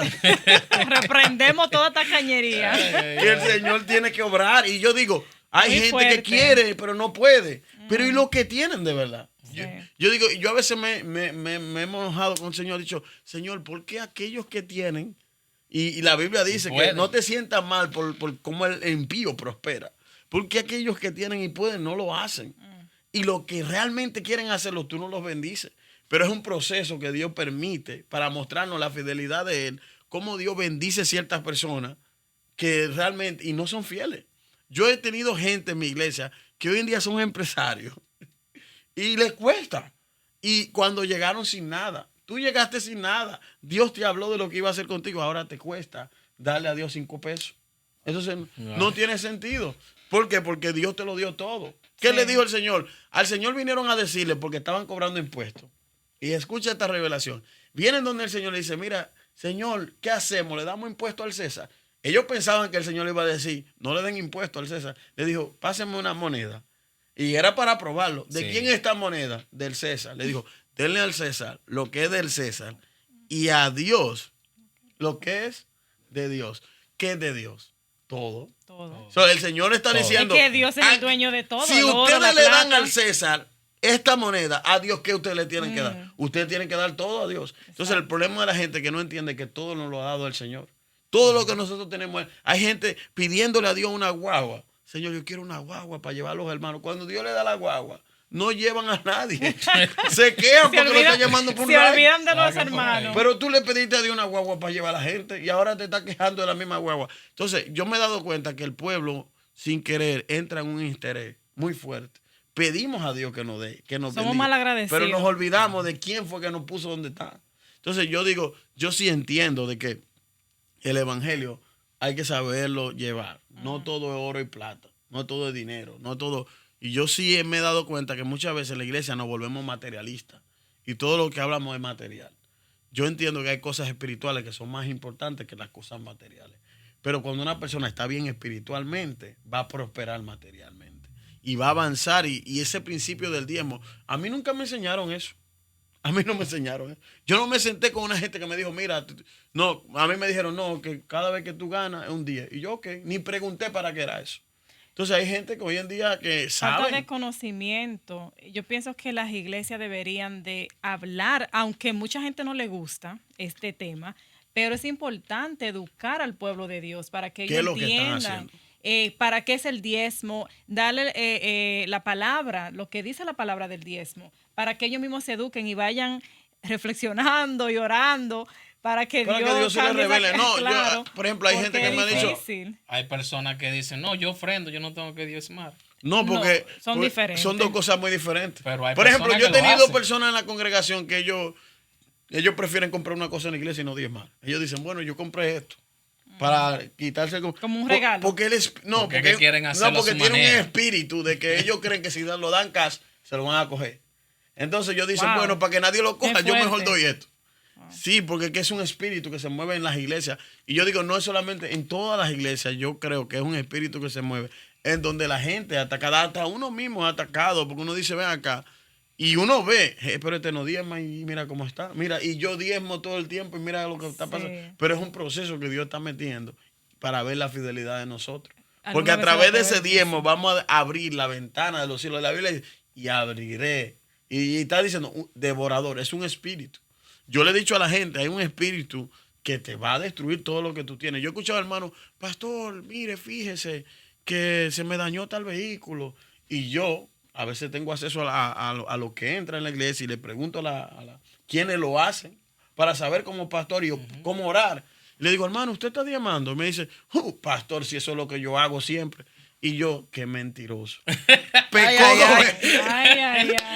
Reprendemos toda tacañería. Que el Señor tiene que obrar. Y yo digo, hay muy gente fuerte. Que quiere, pero no puede. Pero ¿y lo que tienen de verdad? Sí. Yo digo, yo a veces me he enojado con el Señor. He dicho, Señor, ¿por qué aquellos que tienen? Y la Biblia dice que no te sientas mal por cómo el impío prospera. Porque aquellos que tienen y pueden no lo hacen. Y lo que realmente quieren hacerlo, tú no los bendices. Pero es un proceso que Dios permite para mostrarnos la fidelidad de Él. Cómo Dios bendice ciertas personas que realmente, y no son fieles. Yo he tenido gente en mi iglesia que hoy en día son empresarios y les cuesta. Y cuando llegaron sin nada, tú llegaste sin nada. Dios te habló de lo que iba a hacer contigo. Ahora te cuesta darle a Dios 5 pesos. Eso no tiene sentido. ¿Por qué? Porque Dios te lo dio todo. ¿Qué le dijo el Señor? Al Señor vinieron a decirle porque estaban cobrando impuestos. Y escucha esta revelación. Vienen donde el Señor le dice, mira, Señor, ¿qué hacemos? ¿Le damos impuesto al César? Ellos pensaban que el Señor le iba a decir, no le den impuesto al César. Le dijo, pásenme una moneda. Y era para probarlo. ¿De quién es esta moneda? Del César. Le dijo, denle al César lo que es del César y a Dios lo que es de Dios. ¿Qué es de Dios? Todo. So, el Señor está diciendo, es que Dios es el dueño de todo. Si ustedes le dan al César esta moneda, a Dios, ¿qué ustedes le tienen que dar? Ustedes tienen que dar todo a Dios. Entonces, el problema de la gente que no entiende que todo nos lo ha dado el Señor. Todo lo que nosotros tenemos. Hay gente pidiéndole a Dios una guagua. Señor, yo quiero una guagua para llevar a los hermanos. Cuando Dios le da la guagua, no llevan a nadie. Se quejan porque lo están llamando por se olvidan de los hermanos. Pero tú le pediste a Dios una guagua para llevar a la gente y ahora te estás quejando de la misma guagua. Entonces, yo me he dado cuenta que el pueblo, sin querer, entra en un interés muy fuerte. Pedimos a Dios que nos dé, que nos bendiga. Somos mal agradecidos. Pero nos olvidamos de quién fue que nos puso donde está. Entonces, yo digo, yo sí entiendo de que el evangelio hay que saberlo llevar. No todo es oro y plata. No todo es dinero. No todo. Y yo sí me he dado cuenta que muchas veces en la iglesia nos volvemos materialistas. Y todo lo que hablamos es material. Yo entiendo que hay cosas espirituales que son más importantes que las cosas materiales. Pero cuando una persona está bien espiritualmente, va a prosperar materialmente. Y va a avanzar. Y ese principio del diezmo, a mí nunca me enseñaron eso. A mí no me enseñaron. Yo no me senté con una gente que me dijo, mira, no, a mí me dijeron, no, que cada vez que tú ganas es un 10. Y yo, ok, ni pregunté para qué era eso. Entonces hay gente que hoy en día que sabe. Falta de conocimiento. Yo pienso que las iglesias deberían de hablar, aunque mucha gente no le gusta este tema, pero es importante educar al pueblo de Dios para que ellos entiendan. ¿Para qué es el diezmo? Darle la palabra, lo que dice la palabra del diezmo, para que ellos mismos se eduquen y vayan reflexionando y orando para que Dios se les revele. No, claro, por ejemplo, hay gente que me ha dicho. Hay personas que dicen, no, yo ofrendo, yo no tengo que diezmar. No, porque son diferentes. Son dos cosas muy diferentes. Pero hay por ejemplo, yo he tenido personas en la congregación que ellos prefieren comprar una cosa en la iglesia y no diezmar. Ellos dicen, bueno, yo compré esto. Para quitarse como un regalo. Porque quieren hacerlo porque tienen un espíritu de que ellos creen que si lo dan cash, se lo van a coger. Entonces ellos dicen, bueno, para que nadie lo coja, yo mejor doy esto. Sí, porque es un espíritu que se mueve en las iglesias. Y yo digo, no es solamente en todas las iglesias, yo creo que es un espíritu que se mueve en donde la gente atacada, hasta uno mismo es atacado, porque uno dice, ven acá. Y uno ve, pero este no diezma y mira cómo está. Mira, y yo diezmo todo el tiempo y mira lo que está pasando. Pero es un proceso que Dios está metiendo para ver la fidelidad de nosotros. Porque a través de ese diezmo vamos a abrir la ventana de los cielos de la Biblia y abriré. Y está diciendo, devorador, es un espíritu. Yo le he dicho a la gente, hay un espíritu que te va a destruir todo lo que tú tienes. Yo he escuchado, hermano, pastor, mire, fíjese que se me dañó tal vehículo. Y yo a veces tengo acceso a lo que entra en la iglesia y le pregunto a quiénes lo hacen para saber como pastor y cómo orar. Le digo, hermano, ¿usted está diezmando? Y me dice, pastor, si eso es lo que yo hago siempre. Y yo, qué mentiroso.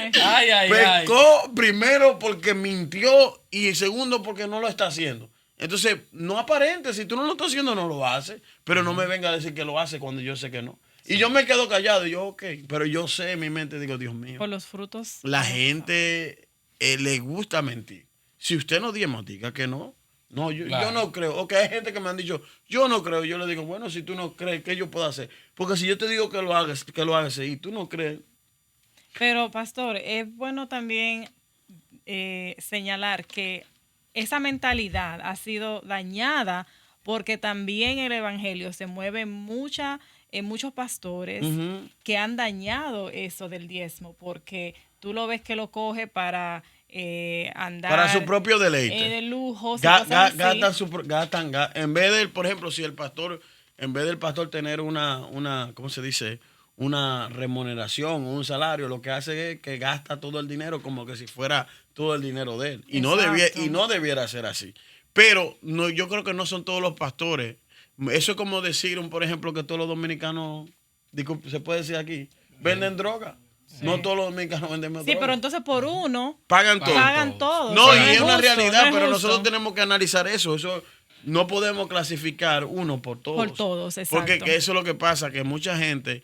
Pecó primero porque mintió y segundo porque no lo está haciendo. Entonces, no aparente. Si tú no lo estás haciendo, no lo haces. Pero no me venga a decir que lo hace cuando yo sé que no. Sí. Y yo me quedo callado y yo, ok. Pero yo sé en mi mente, digo, Dios mío. Por los frutos. La gente le gusta mentir. Si usted no diezma, diga que no. No, yo no creo. Ok, hay gente que me han dicho, yo no creo. Yo le digo, bueno, si tú no crees, ¿qué yo puedo hacer? Porque si yo te digo que lo hagas y tú no crees. Pero, pastor, es bueno también señalar que esa mentalidad ha sido dañada porque también el evangelio se mueve en muchos pastores que han dañado eso del diezmo, porque tú lo ves que lo coge para andar para su propio deleite, de lujos, gastan, en vez de, por ejemplo, si el pastor, en vez del pastor tener una ¿cómo se dice? Una remuneración, un salario, lo que hace es que gasta todo el dinero como que si fuera todo el dinero de él. Y no debiera ser así. Pero no, yo creo que no son todos los pastores. Eso es como decir, por ejemplo, que todos los dominicanos, se puede decir aquí, venden droga. Sí. No todos los dominicanos venden droga. Sí, pero entonces por uno pagan todo. No, y es una realidad, pero nosotros tenemos que analizar eso. Eso no podemos clasificar uno por todos. Por todos, exacto. Porque que eso es lo que pasa, que mucha gente...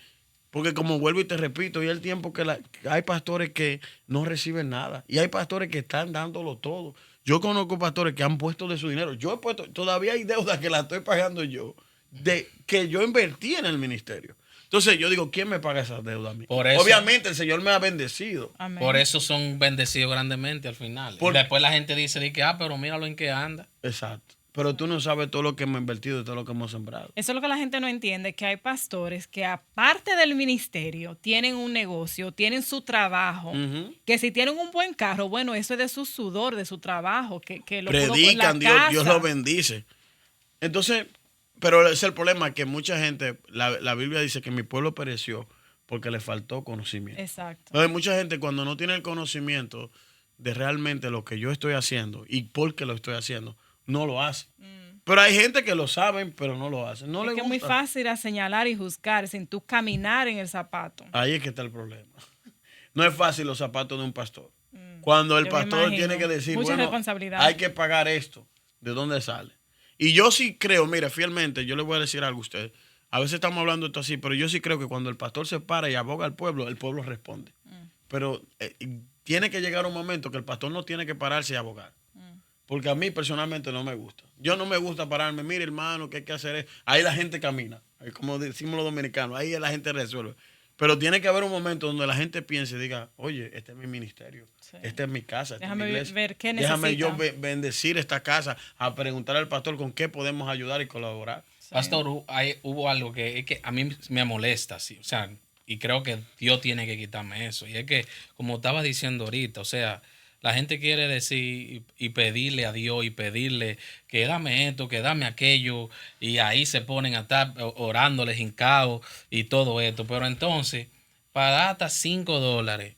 Porque como vuelvo y te repito, y el tiempo que hay pastores que no reciben nada. Y hay pastores que están dándolo todo. Yo conozco pastores que han puesto de su dinero. Yo he puesto, todavía hay deudas que la estoy pagando yo, de que yo invertí en el ministerio. Entonces yo digo, ¿quién me paga esas deudas a mí? Obviamente el Señor me ha bendecido. Amén. Por eso son bendecidos grandemente al final. Después la gente dice que, pero míralo en qué anda. Exacto. Pero tú no sabes todo lo que hemos invertido y todo lo que hemos sembrado. Eso es lo que la gente no entiende, que hay pastores que aparte del ministerio tienen un negocio, tienen su trabajo, que si tienen un buen carro, bueno, eso es de su sudor, de su trabajo, que lo predican, Dios lo bendice. Entonces, pero es el problema que mucha gente, la Biblia dice que mi pueblo pereció porque le faltó conocimiento. Exacto. Entonces, mucha gente cuando no tiene el conocimiento de realmente lo que yo estoy haciendo y por qué lo estoy haciendo, no lo hace. Pero hay gente que lo saben, pero no lo hacen. Es que es muy fácil a señalar y juzgar sin tú caminar en el zapato. Ahí es que está el problema. No es fácil los zapatos de un pastor. Cuando el pastor tiene que decir, mucha responsabilidad. Hay que pagar esto. ¿De dónde sale? Y yo sí creo, mira, fielmente, yo le voy a decir algo a usted. A veces estamos hablando esto así, pero yo sí creo que cuando el pastor se para y aboga al pueblo, el pueblo responde. Pero tiene que llegar un momento que el pastor no tiene que pararse y abogar. Porque a mí personalmente no me gusta. Yo no me gusta pararme, mire hermano, ¿qué hay que hacer? Ahí la gente camina, como decimos los dominicanos, ahí la gente resuelve. Pero tiene que haber un momento donde la gente piense y diga, oye, este es mi ministerio, esta es mi casa, esta es mi iglesia. Ver qué necesita. Déjame yo bendecir esta casa, a preguntar al pastor con qué podemos ayudar y colaborar. Sí. Pastor, hubo algo que a mí me molesta, sí, o sea, y creo que Dios tiene que quitarme eso. Y es que, como estaba diciendo ahorita, o sea, la gente quiere decir y pedirle a Dios y pedirle que dame esto, que dame aquello, y ahí se ponen a estar orándoles hincados y todo esto. Pero entonces, para dar hasta $5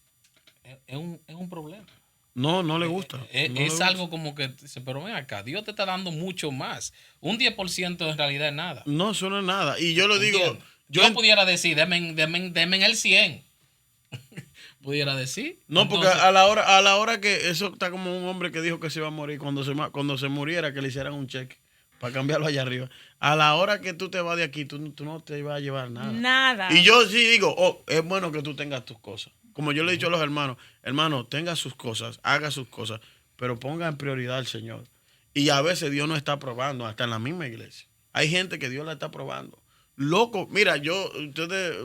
es un problema. No le gusta. Es algo como que, pero ven acá, Dios te está dando mucho más. Un 10% en realidad es nada. No, eso no es nada. Y yo lo digo. Yo pudiera decir, denme el 100. Pudiera decir. No, entonces, porque a la hora que eso está como un hombre que dijo que se iba a morir, cuando se muriera, que le hicieran un cheque para cambiarlo allá arriba. A la hora que tú te vas de aquí, tú no te vas a llevar nada. Nada. Y yo sí digo, es bueno que tú tengas tus cosas. Como yo le he dicho a los hermanos, hermano, tenga sus cosas, haga sus cosas, pero ponga en prioridad al Señor. Y a veces Dios no está probando, hasta en la misma iglesia. Hay gente que Dios la está probando. Loco, mira, ustedes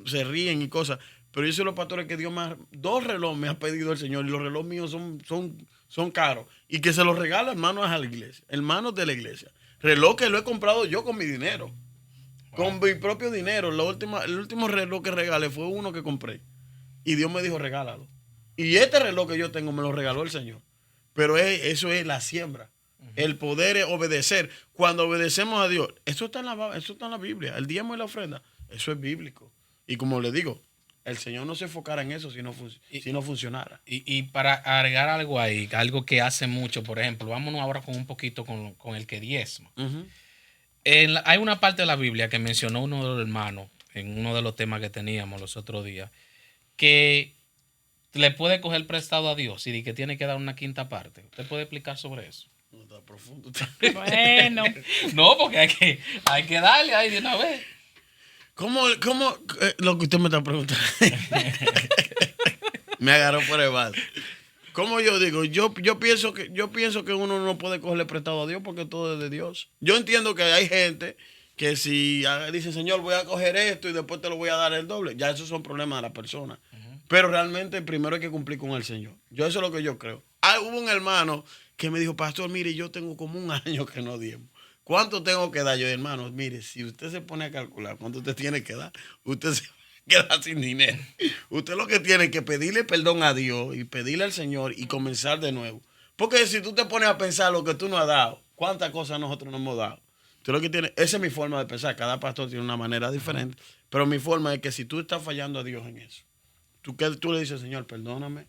se ríen y cosas, pero yo soy los pastores que Dios más 2 relojes me ha pedido el Señor y los relojes míos son caros. Y que se los regala hermanos a la iglesia, hermanos de la iglesia. Reloj que lo he comprado yo con mi dinero. Wow. Con mi propio dinero. El último reloj que regalé fue uno que compré. Y Dios me dijo, regálalo. Y este reloj que yo tengo me lo regaló el Señor. Pero eso es la siembra. El poder es obedecer. Cuando obedecemos a Dios, eso está en la Biblia. El diezmo y la ofrenda, eso es bíblico. Y como le digo, el Señor no se enfocara en eso si no funcionara. Y para agregar algo ahí, algo que hace mucho, por ejemplo, vámonos ahora con un poquito con el que diezma. Hay una parte de la Biblia que mencionó uno de los hermanos en uno de los temas que teníamos los otros días, que le puede coger prestado a Dios y que tiene que dar una quinta parte. ¿Usted puede explicar sobre eso? No está profundo. Bueno. No, porque hay que darle ahí de una vez. ¿Cómo lo que usted me está preguntando? Me agarró por el vaso. ¿Cómo yo digo? Yo pienso que uno no puede cogerle prestado a Dios porque todo es de Dios. Yo entiendo que hay gente que si dice, Señor, voy a coger esto y después te lo voy a dar el doble, ya esos son problemas de la persona. Pero realmente primero hay que cumplir con el Señor. Eso es lo que yo creo. Hubo un hermano que me dijo, pastor, mire, yo tengo como un año que no diezmo. ¿Cuánto tengo que dar? Yo, hermano, mire, si usted se pone a calcular cuánto usted tiene que dar, usted se queda sin dinero. Usted lo que tiene es que pedirle perdón a Dios y pedirle al Señor y comenzar de nuevo. Porque si tú te pones a pensar lo que tú no has dado, cuántas cosas nosotros no hemos dado. Tú lo que tienes, esa es mi forma de pensar. Cada pastor tiene una manera diferente. Pero mi forma es que si tú estás fallando a Dios en eso, tú le dices, Señor, perdóname,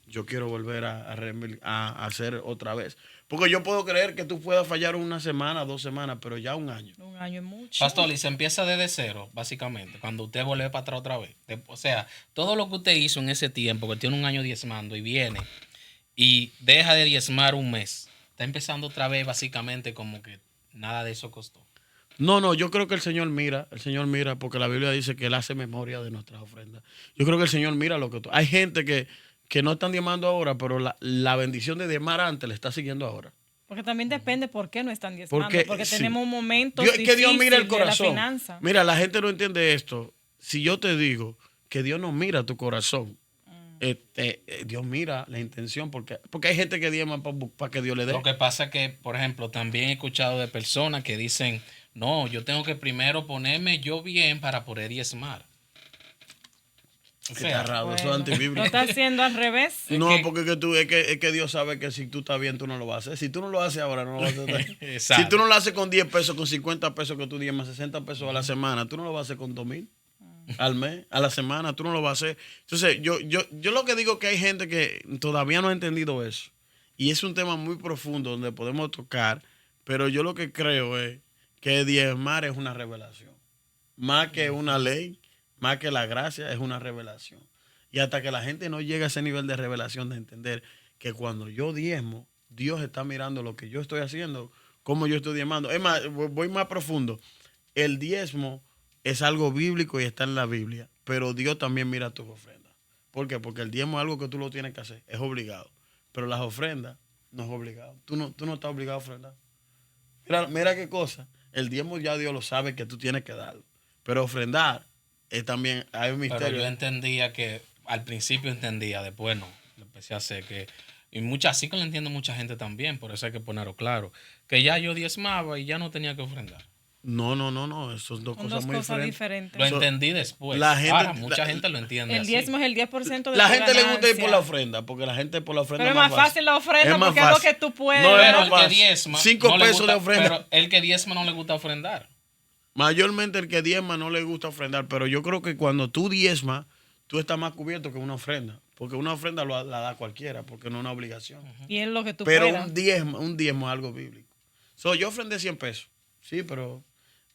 yo quiero volver a hacer otra vez. Porque yo puedo creer que tú puedas fallar una semana, 2 semanas, pero ya un año. Un año es mucho. Pastor, y se empieza desde cero, básicamente, cuando usted vuelve para atrás otra vez. O sea, todo lo que usted hizo en ese tiempo, que tiene un año diezmando y viene y deja de diezmar un mes, está empezando otra vez básicamente como que nada de eso costó. No, yo creo que el Señor mira, porque la Biblia dice que Él hace memoria de nuestras ofrendas. Yo creo que el Señor mira lo que tú... Hay gente que no están diezmando ahora, pero la bendición de diezmar antes le está siguiendo ahora. Porque también depende por qué no están diezmando. Porque sí, tenemos un momento que Dios mira el corazón. de la finanza. Mira, la gente no entiende esto. Si yo te digo que Dios no mira tu corazón, Dios mira la intención, porque hay gente que diezma para que Dios le dé. Lo que pasa es que, por ejemplo, también he escuchado de personas que dicen, no, yo tengo que primero ponerme yo bien para poder diezmar. O sea, está raro, bueno, eso es antibíblico. ¿lo está haciendo al revés? No, porque es que Dios sabe que si tú estás bien, tú no lo vas a hacer. Si tú no lo haces ahora, no lo vas a hacer. Exacto. Si tú no lo haces con 10 pesos, con 50 pesos que tú diezmas, 60 pesos a la semana, tú no lo vas a hacer con 2,000 al mes, a la semana, tú no lo vas a hacer. Entonces, yo lo que digo es que hay gente que todavía no ha entendido eso. Y es un tema muy profundo donde podemos tocar, pero yo lo que creo es que diezmar es una revelación. Más que una ley, más que la gracia, es una revelación. Y hasta que la gente no llegue a ese nivel de revelación, de entender que cuando yo diezmo, Dios está mirando lo que yo estoy haciendo, cómo yo estoy diezmando. Es más, voy más profundo. El diezmo es algo bíblico y está en la Biblia, pero Dios también mira tus ofrendas. ¿Por qué? Porque el diezmo es algo que tú lo tienes que hacer, es obligado. Pero las ofrendas no es obligado. Tú no estás obligado a ofrendar. Mira qué cosa. El diezmo ya Dios lo sabe que tú tienes que darlo. Pero ofrendar es también, hay un misterio. Pero yo entendía que, al principio entendía, después no. Lo empecé a hacer que, y así que lo entiende mucha gente también, por eso hay que ponerlo claro, que ya yo diezmaba y ya no tenía que ofrendar. No, eso son dos cosas muy diferentes. Lo entendí después. Ahora mucha gente lo entiende. El diezmo es el 10% de la tu gente le gusta ir ganancia. por la ofrenda, porque la gente por la ofrenda pero es más fácil la ofrenda porque es lo que tú puedes. No, pero es más el que diezma 5 no le pesos gusta, de ofrenda. Pero el que diezma no le gusta ofrendar. Mayormente el que diezma no le gusta ofrendar, pero yo creo que cuando tú diezmas, tú estás más cubierto que una ofrenda. Porque una ofrenda la da cualquiera, porque no es una obligación. Y es lo que tú pero puedas. un diezmo es algo bíblico. Yo ofrendé 100 pesos, sí, pero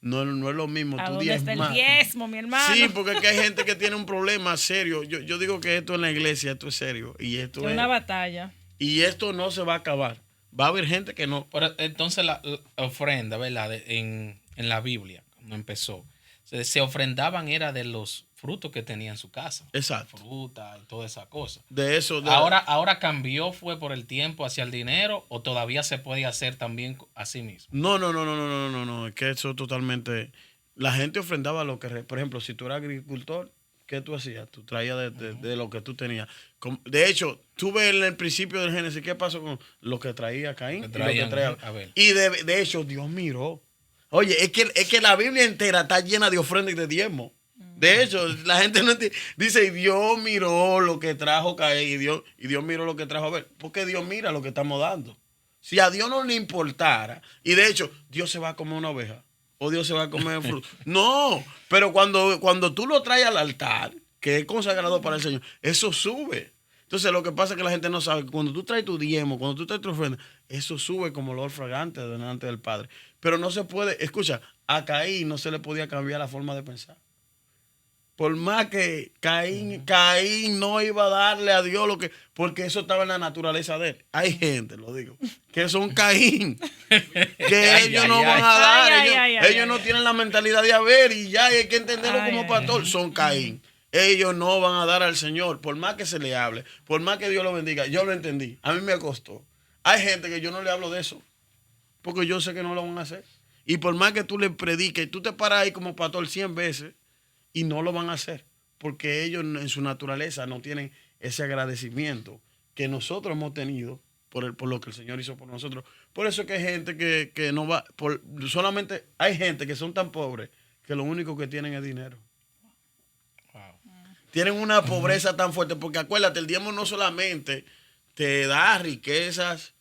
no es lo mismo. ¿A tú dónde está el diezmo, mi hermano? Sí, porque aquí hay gente que tiene un problema serio. Yo digo que esto en la iglesia, esto es serio. Y esto es una batalla. Y esto no se va a acabar. Va a haber gente que no. Pero entonces la ofrenda, ¿verdad? En la Biblia, cuando empezó, se ofrendaban era de los frutos que tenía en su casa. Exacto. Fruta y toda esa cosa. De eso. Ahora cambió, fue por el tiempo hacia el dinero, o todavía se puede hacer también así mismo. No. Es que eso totalmente. La gente ofrendaba lo que. Por ejemplo, si tú eras agricultor, ¿qué tú hacías? Tú traías de lo que tú tenías. De hecho, tú ves en el principio del Génesis, ¿qué pasó con lo que traía Caín? Y de hecho, Dios miró. Oye, es que la Biblia entera está llena de ofrendas y de diezmo. De hecho, la gente no entiende. Dice, y Dios miró lo que trajo Caín y Dios miró lo que trajo Abel. Porque Dios mira lo que estamos dando. Si a Dios no le importara, y de hecho, Dios se va a comer una oveja, o Dios se va a comer fruto. No, pero cuando tú lo traes al altar, que es consagrado para el Señor, eso sube. Entonces, lo que pasa es que la gente no sabe que cuando tú traes tu diezmo, cuando tú traes tu ofrenda, eso sube como olor fragante delante del Padre. Pero no se puede, escucha, a Caín no se le podía cambiar la forma de pensar. Por más que Caín no iba a darle a Dios lo que, porque eso estaba en la naturaleza de él. Hay gente, lo digo, que son Caín, que ellos no van a dar, ellos no tienen la mentalidad de haber y ya hay que entenderlo como pastor, son Caín. Ellos no van a dar al Señor, por más que se le hable, por más que Dios lo bendiga. Yo lo entendí, a mí me costó. Hay gente que yo no le hablo de eso, porque yo sé que no lo van a hacer. Y por más que tú le prediques, tú te paras ahí como pastor 100 veces, y no lo van a hacer, porque ellos en su naturaleza no tienen ese agradecimiento que nosotros hemos tenido por lo que el Señor hizo por nosotros. Por eso es que hay gente que no va, solamente hay gente que son tan pobres que lo único que tienen es dinero. Wow. Tienen una pobreza tan fuerte, porque acuérdate, el diezmo no solamente te da riquezas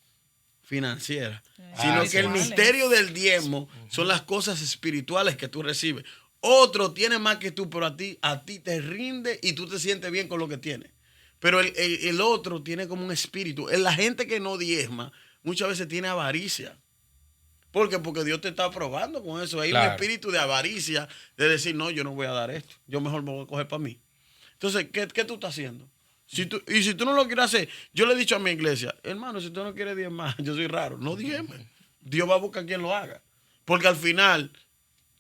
financieras, sino que el misterio del diezmo son las cosas espirituales que tú recibes. Otro tiene más que tú, pero a ti te rinde y tú te sientes bien con lo que tienes. Pero el otro tiene como un espíritu. La gente que no diezma muchas veces tiene avaricia. ¿Por qué? Porque Dios te está probando con eso. Hay un espíritu de avaricia, de decir, no, yo no voy a dar esto. Yo mejor me voy a coger para mí. Entonces, ¿qué tú estás haciendo? Si tú no lo quieres hacer, yo le he dicho a mi iglesia, hermano, si tú no quieres diezmar, yo soy raro, no diezme. Dios va a buscar quien lo haga. Porque al final,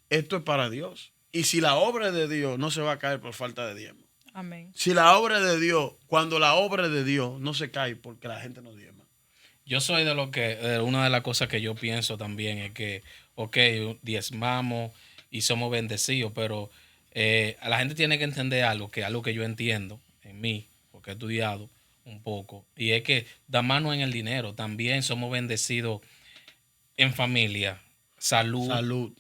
esto es para Dios. Y si la obra es de Dios, no se va a caer por falta de diezmo. Amén. Si la obra es de Dios, cuando la obra es de Dios, no se cae porque la gente no diezma. Yo soy una de las cosas que yo pienso también es que, diezmamos y somos bendecidos, pero la gente tiene que entender algo que yo entiendo en mí, porque he estudiado un poco, y es que da mano en el dinero. También somos bendecidos en familia, salud.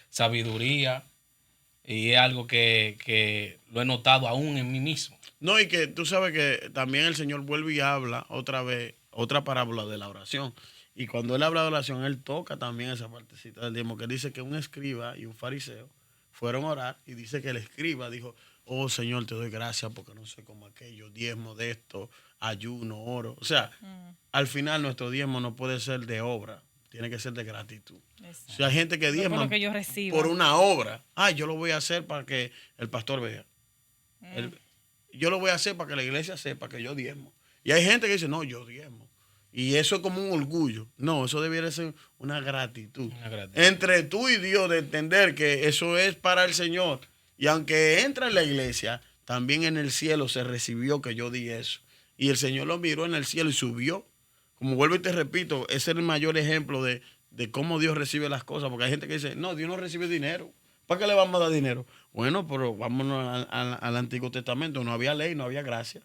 Sabiduría, y es algo que lo he notado aún en mí mismo. No, y que tú sabes que también el Señor vuelve y habla otra vez, otra parábola de la oración. Y cuando Él habla de oración, Él toca también esa partecita del diezmo, que dice que un escriba y un fariseo fueron a orar, y dice que el escriba dijo, oh Señor, te doy gracias porque no soy como aquello, diezmo de esto, ayuno, oro. O sea, al final nuestro diezmo no puede ser de obra, tiene que ser de gratitud. Exacto. Si hay gente que diezma por una obra, yo lo voy a hacer para que el pastor vea. Yo lo voy a hacer para que la iglesia sepa que yo diezmo. Y hay gente que dice, no, yo diezmo. Y eso es como un orgullo. No, eso debiera ser una gratitud. Entre tú y Dios, de entender que eso es para el Señor. Y aunque entra en la iglesia, también en el cielo se recibió que yo di eso. Y el Señor lo miró en el cielo y subió. Como vuelvo y te repito, ese es el mayor ejemplo de cómo Dios recibe las cosas. Porque hay gente que dice, no, Dios no recibe dinero. ¿Para qué le vamos a dar dinero? Bueno, pero vámonos al Antiguo Testamento. No había ley, no había gracia.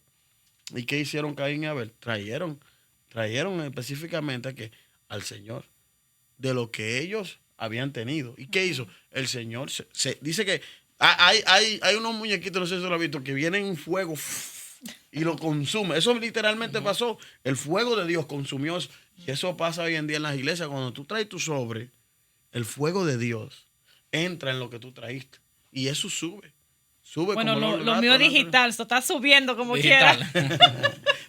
¿Y qué hicieron Caín y Abel? Trajeron específicamente al Señor de lo que ellos habían tenido. ¿Y qué hizo? El Señor dice que hay unos muñequitos, no sé si lo han visto, que vienen en fuego y lo consume. Eso literalmente pasó. El fuego de Dios consumió eso. Y eso pasa hoy en día en las iglesias. Cuando tú traes tu sobre, el fuego de Dios entra en lo que tú traíste. Y eso sube. Bueno, lo mío es digital, eso está subiendo como quiera.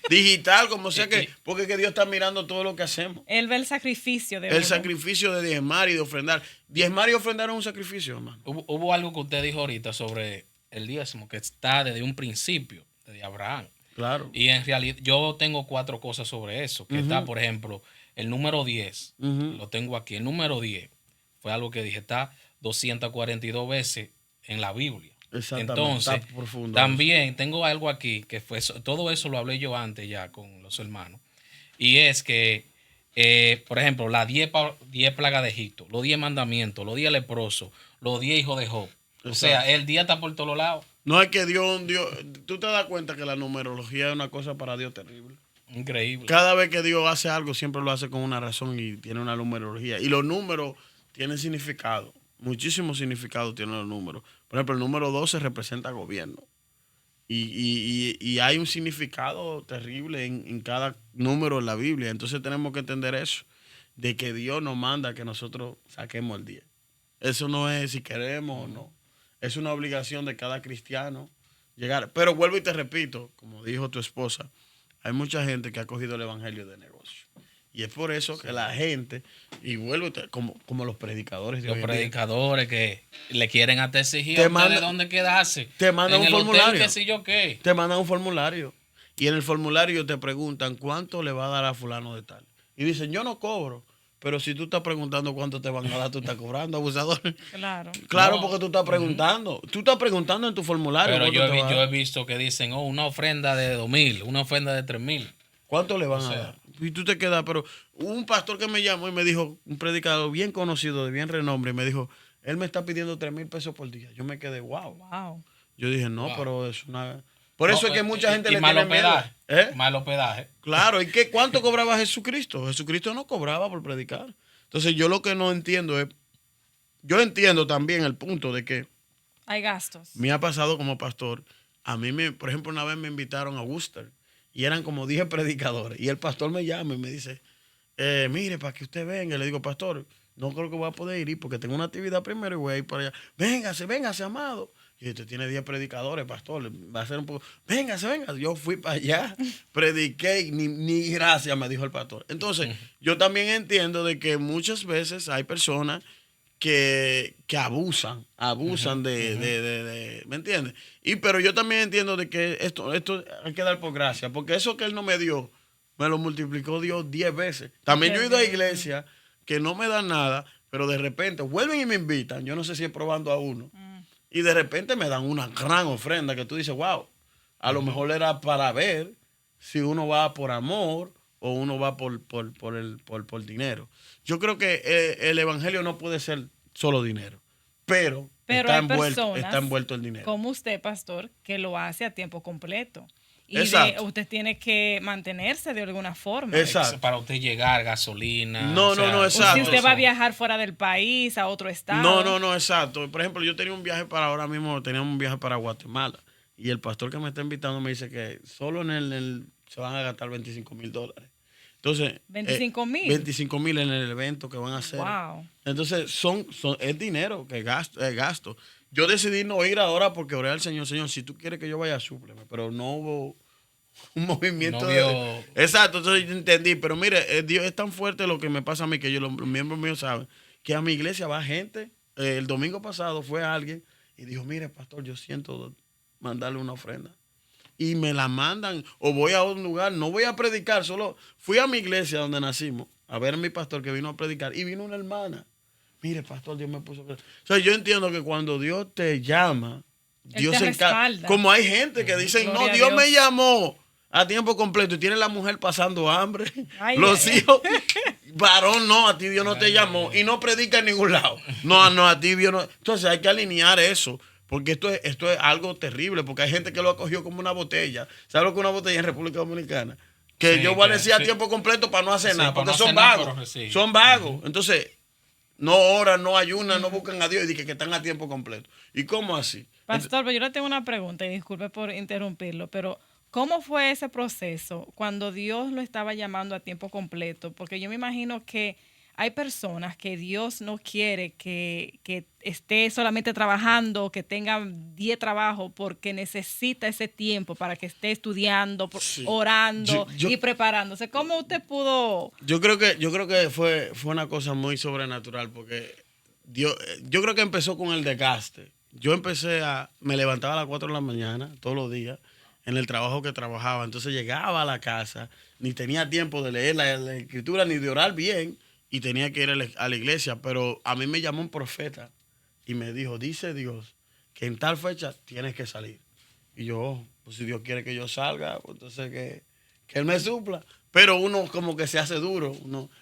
Digital, como sea que, porque que Dios está mirando todo lo que hacemos. Él ve el sacrificio de sacrificio de diezmar y de ofrendar. Diezmar y ofrendar es un sacrificio, hermano. Hubo algo que usted dijo ahorita sobre el diezmo, que está desde un principio, desde Abraham. Claro. Y en realidad, yo tengo 4 cosas sobre eso. Que está, por ejemplo, el número 10. Lo tengo aquí. El número 10 fue algo que dije, está 242 veces en la Biblia. Entonces, también tengo algo aquí que fue todo eso lo hablé yo antes ya con los hermanos, y es que por ejemplo las 10 plagas de Egipto, los 10 mandamientos, los 10 leprosos, los 10 hijos de Job. Exacto. O sea, el día está por todos lados. No es que Dios, tú te das cuenta que la numerología es una cosa para Dios terrible. Increíble. Cada vez que Dios hace algo siempre lo hace con una razón y tiene una numerología, y los números tienen significado. Muchísimo significado tienen los números. Por ejemplo, el número 12 representa gobierno. Y hay un significado terrible en cada número en la Biblia. Entonces tenemos que entender eso, de que Dios nos manda que nosotros saquemos el 10. Eso no es si queremos o no. Es una obligación de cada cristiano llegar. Pero vuelvo y te repito, como dijo tu esposa, hay mucha gente que ha cogido el evangelio de negocio. Y es por eso que la gente, y vuelvo, como los predicadores de Los hoy en día, predicadores que le quieren hasta exigir Te a ustedes manda- dónde quedarse. te mandan en un el hotel, formulario. qué sé yo qué. te mandan un formulario. Y en el formulario te preguntan cuánto le va a dar a fulano de tal. Y dicen, yo no cobro. Pero si tú estás preguntando cuánto te van a dar, tú estás cobrando, abusador. Claro. Claro, No. porque tú estás preguntando. Tú estás preguntando en tu formulario. Pero cuánto te va a yo he dar. visto que dicen, una ofrenda de 2,000, una ofrenda de 3,000. ¿Cuánto le van O a sea. dar? Y tú te quedas, pero hubo un pastor que me llamó y me dijo, un predicador bien conocido, de bien renombre, y me dijo, él me está pidiendo 3,000 pesos por día. Yo me quedé, wow. Wow. Yo dije, no, Wow. pero es una... Por eso es que mucha gente y le mal tiene miedo. hospedaje. ¿Eh? Mal hospedaje. Claro, ¿y cuánto cobraba Jesucristo? Jesucristo no cobraba por predicar. Entonces yo lo que no entiendo es, yo entiendo también el punto de que Hay gastos. me ha pasado como pastor. A mí, por ejemplo, una vez me invitaron a Worcester y eran como 10 predicadores. Y el pastor me llama y me dice, mire, para que usted venga. Y le digo, pastor, no creo que voy a poder ir porque tengo una actividad primero y voy a ir para allá. Véngase, amado. Y usted tiene 10 predicadores, pastor. Va a ser un poco, véngase. Yo fui para allá, prediqué y ni gracias me dijo el pastor. Entonces, yo también entiendo de que muchas veces hay personas que abusan de ¿me entiendes? Pero yo también entiendo de que esto hay que dar por gracia, porque eso que él no me dio, me lo multiplicó Dios 10 veces. También yo he ido a iglesias que no me dan nada, pero de repente vuelven y me invitan, yo no sé si es probando a uno, y de repente me dan una gran ofrenda que tú dices, wow, a lo mejor era para ver si uno va por amor o uno va por dinero. Yo creo que el evangelio no puede ser solo dinero, pero está hay envuelto personas el dinero. como usted, pastor, que lo hace a tiempo completo. Y Exacto. usted tiene que mantenerse de alguna forma. Exacto. Para usted llegar, gasolina. No, O exacto. si usted va a viajar fuera del país, a otro estado. No, exacto. Por ejemplo, yo tenía un viaje teníamos un viaje para Guatemala y el pastor que me está invitando me dice que solo se van a gastar $25,000. Entonces, 25,000. 25,000 en el evento que van a hacer. Wow. Entonces, es dinero que gasto. Yo decidí no ir ahora porque oré al Señor, si tú quieres que yo vaya, súpleme. Pero no hubo un movimiento. Exacto, entonces yo entendí. Pero mire, Dios es tan fuerte lo que me pasa a mí, que los miembros míos saben, que a mi iglesia va gente. El domingo pasado fue alguien y dijo, mire, pastor, yo siento mandarle una ofrenda. Y me la mandan, o voy a un lugar, no voy a predicar, solo fui a mi iglesia donde nacimos, a ver a mi pastor que vino a predicar, y vino una hermana. Mire, pastor, Dios me puso... O sea, yo entiendo que cuando Dios te llama, Dios se encarga. Como hay gente que dice, no, Dios me llamó a tiempo completo y tiene la mujer pasando hambre, los hijos... Varón, no, a ti Dios no te llamó y no predica en ningún lado. No, a ti Dios no... Entonces hay que alinear eso. Porque esto es algo terrible, porque hay gente que lo ha cogido como una botella. ¿Sabes lo que es una botella en República Dominicana? Que sí, yo voy a decir a tiempo completo para no hacer nada, porque son vagos. Son vagos. Entonces, no oran, no ayunan, no buscan a Dios y dicen que están a tiempo completo. ¿Y cómo así? Pastor, pero yo le tengo una pregunta y disculpe por interrumpirlo, pero ¿cómo fue ese proceso cuando Dios lo estaba llamando a tiempo completo? Porque yo me imagino que hay personas que Dios no quiere que esté solamente trabajando, que tenga 10 trabajos, porque necesita ese tiempo para que esté estudiando, orando y preparándose. ¿Cómo usted pudo? Yo creo que fue una cosa muy sobrenatural, porque yo creo que empezó con el desgaste. Yo me levantaba a las 4 de la mañana todos los días en el trabajo que trabajaba. Entonces llegaba a la casa, ni tenía tiempo de leer la escritura, ni de orar bien. Y tenía que ir a la iglesia, pero a mí me llamó un profeta y me dijo, dice Dios que en tal fecha tienes que salir. Y yo, pues si Dios quiere que yo salga, pues entonces que Él me supla. Pero uno como que se hace duro.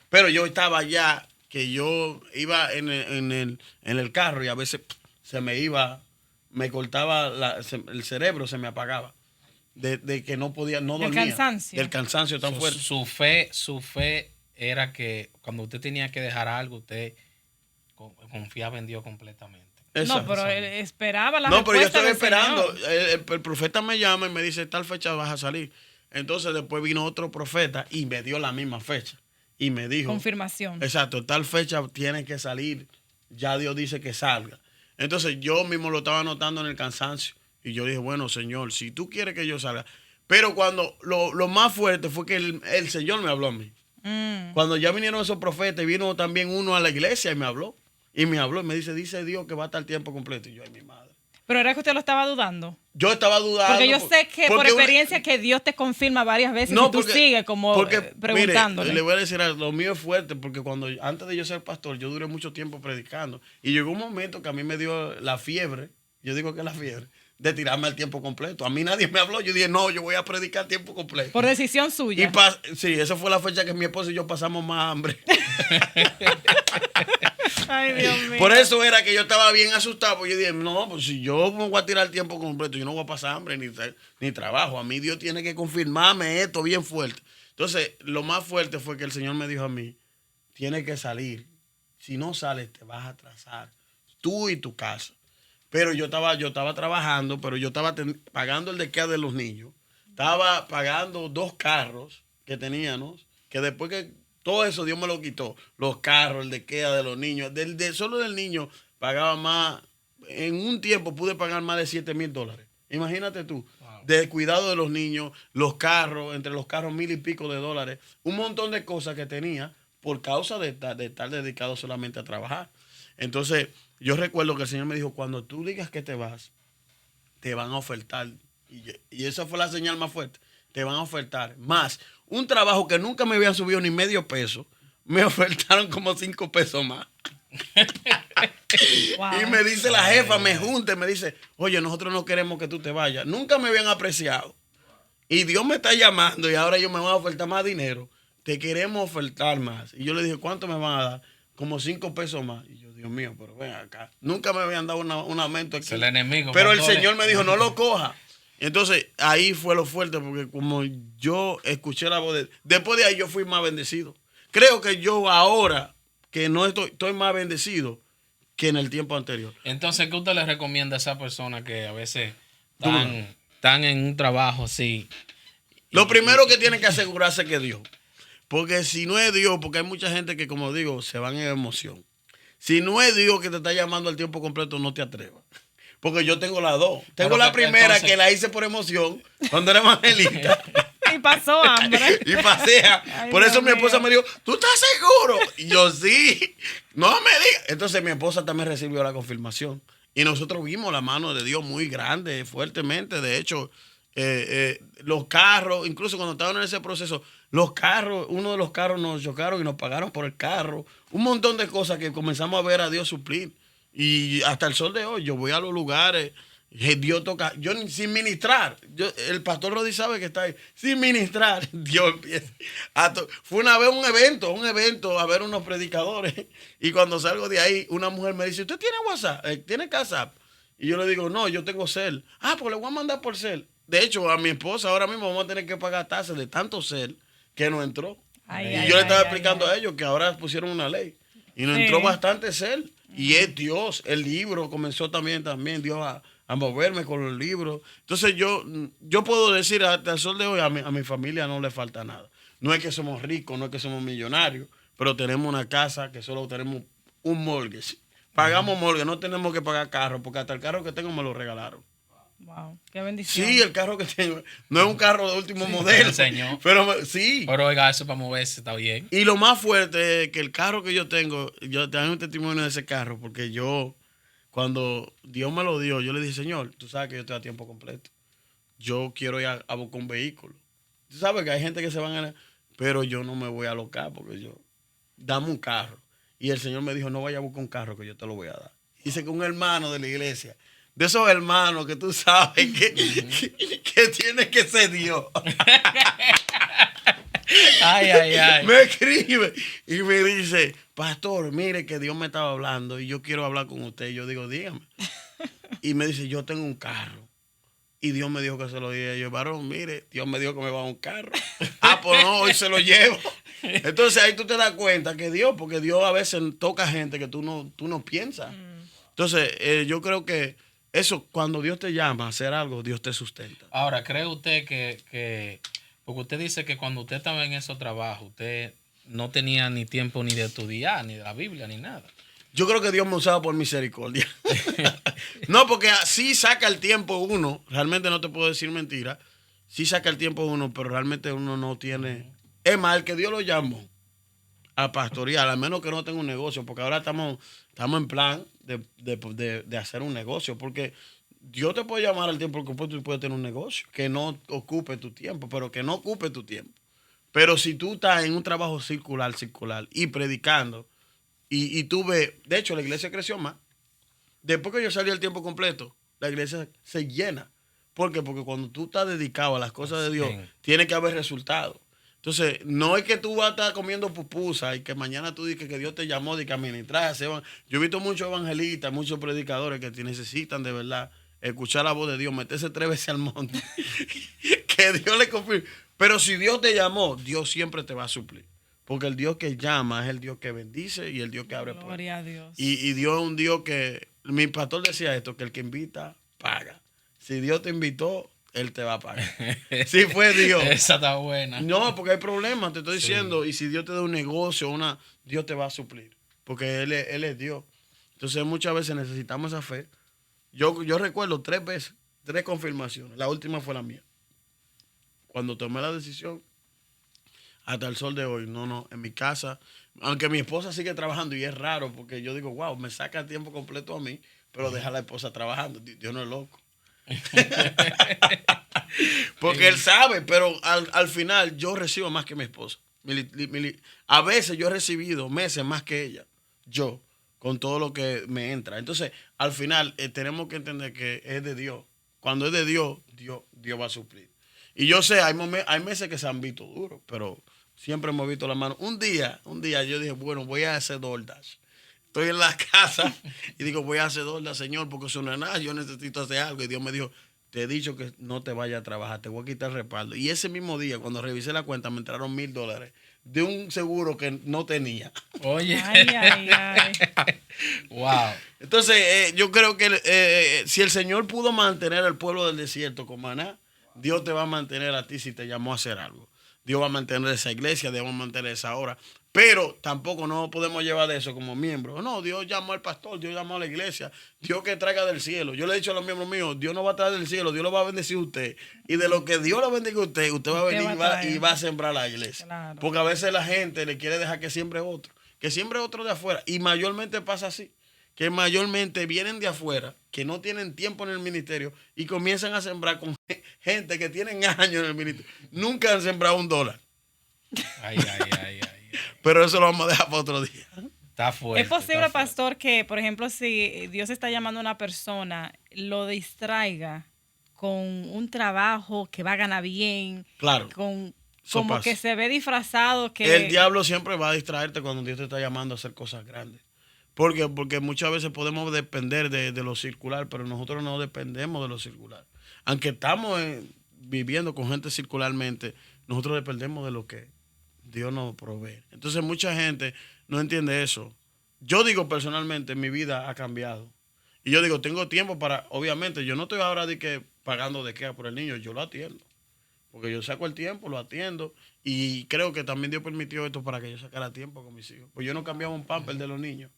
Pero yo estaba ya, que yo iba en el carro y a veces se me iba, me cortaba el cerebro, se me apagaba. De que no podía, no dormía. Del cansancio tan fuerte. Su fe era que cuando usted tenía que dejar algo, usted confiaba en Dios completamente. No, pero él esperaba la respuesta. No, pero yo estaba esperando. El El profeta me llama y me dice, tal fecha vas a salir. Entonces después vino otro profeta y me dio la misma fecha. Y me dijo... Confirmación. Exacto, tal fecha tiene que salir. Ya Dios dice que salga. Entonces yo mismo lo estaba notando en el cansancio. Y yo dije, bueno, Señor, si tú quieres que yo salga. Pero cuando lo más fuerte fue que el Señor me habló a mí. Cuando ya vinieron esos profetas, vino también uno a la iglesia y me habló. Y me dice Dios que va a estar tiempo completo. Y yo, ay, mi madre. Pero era que usted lo estaba dudando. Yo estaba dudando. Porque yo sé que por experiencia que Dios te confirma varias veces y tú sigues como preguntándole. Mire, le voy a decir, lo mío es fuerte porque antes de yo ser pastor, yo duré mucho tiempo predicando. Y llegó un momento que a mí me dio la fiebre, yo digo que es la fiebre, de tirarme al tiempo completo. A mí nadie me habló. Yo dije, no, yo voy a predicar a tiempo completo. Por decisión suya. Sí, esa fue la fecha que mi esposo y yo pasamos más hambre. Ay, Dios mío. Por eso era que yo estaba bien asustado. Porque yo dije, no, pues si yo me voy a tirar el tiempo completo, yo no voy a pasar hambre ni trabajo. A mí Dios tiene que confirmarme esto bien fuerte. Entonces, lo más fuerte fue que el Señor me dijo a mí, tienes que salir. Si no sales, te vas a atrasar. Tú y tu casa. Pero yo estaba trabajando, pero yo estaba pagando el daycare de los niños. Estaba pagando 2 carros que teníamos, que después que todo eso Dios me lo quitó. Los carros, el daycare de los niños. Solo del niño pagaba más. En un tiempo pude pagar más de $7,000. Imagínate tú. Wow. De cuidado de los niños, los carros, entre los carros $1,000 y pico. Un montón de cosas que tenía por causa de estar dedicado solamente a trabajar. Entonces, yo recuerdo que el Señor me dijo, cuando tú digas que te vas, te van a ofertar. Y esa fue la señal más fuerte. Te van a ofertar más. Un trabajo que nunca me habían subido ni medio peso, me ofertaron como 5 pesos más. Wow. Y me dice la jefa, me junta y me dice, oye, nosotros no queremos que tú te vayas. Nunca me habían apreciado. Y Dios me está llamando y ahora ellos me van a ofertar más dinero. Te queremos ofertar más. Y yo le dije, ¿cuánto me van a dar? Como 5 pesos más. Y yo, Dios mío, pero ven acá. Nunca me habían dado un aumento aquí. Es el enemigo. Pero el Señor me dijo, no lo coja. Entonces, ahí fue lo fuerte, porque como yo escuché la voz después de ahí yo fui más bendecido. Creo que yo ahora, que no estoy más bendecido que en el tiempo anterior. Entonces, ¿qué usted le recomienda a esa persona que a veces están en un trabajo así? Lo primero que tiene que asegurarse que es Dios. Porque si no es Dios, porque hay mucha gente que, como digo, se van en emoción. Si no es Dios que te está llamando al tiempo completo, no te atrevas. Porque yo tengo las dos. Tengo la primera, entonces, que la hice por emoción cuando era evangelista. Y pasó hambre. Y pasé. Por eso mi esposa me dijo, ¿tú estás seguro? Y yo, sí. No me digas. Entonces mi esposa también recibió la confirmación. Y nosotros vimos la mano de Dios muy grande, fuertemente. De hecho, los carros, incluso cuando estaban en ese proceso, uno de los carros nos chocaron y nos pagaron por el carro. Un montón de cosas que comenzamos a ver a Dios suplir. Y hasta el sol de hoy, yo voy a los lugares, Dios toca, yo sin ministrar, el pastor Rodi sabe que está ahí, sin ministrar, Dios empieza. Fue una vez un evento, a ver unos predicadores, y cuando salgo de ahí, una mujer me dice, ¿usted tiene WhatsApp? ¿Tiene WhatsApp? Y yo le digo, no, yo tengo Cel. Ah, pues le voy a mandar por Cel. De hecho, a mi esposa ahora mismo vamos a tener que pagar tasas de tanto Cel que no entró. Y yo le estaba explicando a ellos que ahora pusieron una ley, y nos entró bastante Cel. Y es Dios, el libro comenzó también Dios a moverme con los libros. Entonces yo puedo decir hasta el sol de hoy a mi familia no le falta nada. No es que somos ricos, no es que somos millonarios, pero tenemos una casa que solo tenemos un mortgage. Pagamos mortgage, no tenemos que pagar carro, porque hasta el carro que tengo me lo regalaron. Wow, qué bendición. Sí, el carro que tengo no es un carro de último modelo. Señor. Pero sí. Pero oiga, eso para moverse está bien. Y lo más fuerte es que el carro que yo tengo, yo tengo un testimonio de ese carro, porque cuando Dios me lo dio, yo le dije, Señor, tú sabes que yo estoy a tiempo completo. Yo quiero ir a buscar un vehículo. Tú sabes que hay gente que se van a... Pero yo no me voy a alocar porque dame un carro. Y el Señor me dijo, no vaya a buscar un carro que yo te lo voy a dar. Dice que un hermano de la iglesia, de esos hermanos que tú sabes que tiene que ser Dios. Ay. Me escribe y me dice, pastor, mire que Dios me estaba hablando y yo quiero hablar con usted. Y yo digo, dígame. Y me dice, yo tengo un carro. Y Dios me dijo que se lo diera. Y yo, varón, mire, Dios me dijo que me va a un carro. Ah, pues no, hoy se lo llevo. Entonces ahí tú te das cuenta que porque Dios a veces toca gente que tú no piensas. Entonces yo creo que eso, cuando Dios te llama a hacer algo, Dios te sustenta. Ahora, ¿cree usted que porque usted dice que cuando usted estaba en esos trabajos, usted no tenía ni tiempo ni de estudiar, ni de la Biblia, ni nada? Yo creo que Dios me usaba por misericordia. No, porque sí saca el tiempo uno, realmente no te puedo decir mentira, sí saca el tiempo uno, pero realmente uno no tiene... Es más, el que Dios lo llamó, a pastorear, al menos que no tenga un negocio, porque ahora estamos en plan de hacer un negocio, porque Dios te puede llamar al tiempo que tú puedes tener un negocio, que no ocupe tu tiempo, pero que no ocupe tu tiempo. Pero si tú estás en un trabajo circular y predicando, y tú ves, de hecho la iglesia creció más. Después que yo salí al tiempo completo, la iglesia se llena. ¿Por qué? Porque cuando tú estás dedicado a las cosas de Dios, tiene que haber resultados. Entonces, no es que tú vas a estar comiendo pupusa y que mañana tú digas que Dios te llamó de que administrar. Yo he visto muchos evangelistas, muchos predicadores que necesitan de verdad escuchar la voz de Dios, meterse 3 veces al monte. Que Dios le confirme. Pero si Dios te llamó, Dios siempre te va a suplir. Porque el Dios que llama es el Dios que bendice y el Dios que abre puertas. Gloria a Dios. Y Dios es un Dios que, mi pastor decía esto, que el que invita, paga. Si Dios te invitó, Él te va a pagar. Si fue Dios. Esa está buena. No, porque hay problemas, te estoy diciendo. Y si Dios te da un negocio, Dios te va a suplir. Porque Él es Dios. Entonces muchas veces necesitamos esa fe. Yo recuerdo 3 veces, 3 confirmaciones. La última fue la mía. Cuando tomé la decisión, hasta el sol de hoy, no, en mi casa, aunque mi esposa sigue trabajando y es raro porque yo digo, wow, me saca el tiempo completo a mí, pero deja a la esposa trabajando. Dios no es loco. Porque él sabe, pero al final yo recibo más que mi esposa. A veces yo he recibido meses más que ella, yo, con todo lo que me entra. Entonces, al final tenemos que entender que es de Dios. Cuando es de Dios, Dios va a suplir. Y yo sé, hay meses que se han visto duros, pero siempre hemos visto la mano. Un día yo dije, bueno, voy a hacer DoorDash. Estoy en la casa y digo, voy a hacer DoorDash, Señor, porque eso no es nada, yo necesito hacer algo. Y Dios me dijo, te he dicho que no te vayas a trabajar, te voy a quitar el respaldo. Y ese mismo día, cuando revisé la cuenta, me entraron $1,000 de un seguro que no tenía. Oye. Ay. Wow. Entonces, yo creo que si el Señor pudo mantener al pueblo del desierto con maná, Dios te va a mantener a ti si te llamó a hacer algo. Dios va a mantener esa iglesia, Dios va a mantener esa hora. Pero tampoco no podemos llevar de eso como miembros. No, Dios llamó al pastor, Dios llamó a la iglesia, Dios que traiga del cielo. Yo le he dicho a los miembros míos, Dios no va a traer del cielo, Dios lo va a bendecir a usted. Y de lo que Dios lo bendiga a usted va a venir y va a sembrar la iglesia. Claro. Porque a veces la gente le quiere dejar que siembre otro de afuera. Y mayormente pasa así. Que mayormente vienen de afuera, que no tienen tiempo en el ministerio y comienzan a sembrar con gente que tienen años en el ministerio. Nunca han sembrado $1. Ay. Pero eso lo vamos a dejar para otro día. Está fuerte. ¿Es posible, pastor, que, por ejemplo, si Dios está llamando a una persona, lo distraiga con un trabajo que va a ganar bien? Claro. Como que se ve disfrazado. El diablo siempre va a distraerte cuando Dios te está llamando a hacer cosas grandes. Porque muchas veces podemos depender de lo circular, pero nosotros no dependemos de lo circular. Aunque estamos viviendo con gente circularmente, nosotros dependemos de lo que Dios nos provee. Entonces mucha gente no entiende eso. Yo digo personalmente, mi vida ha cambiado. Y yo digo, tengo tiempo para, obviamente, yo no estoy ahora de que pagando de qué por el niño, yo lo atiendo. Porque yo saco el tiempo, lo atiendo. Y creo que también Dios permitió esto para que yo sacara tiempo con mis hijos. Pues yo no cambiaba un pamper de los niños.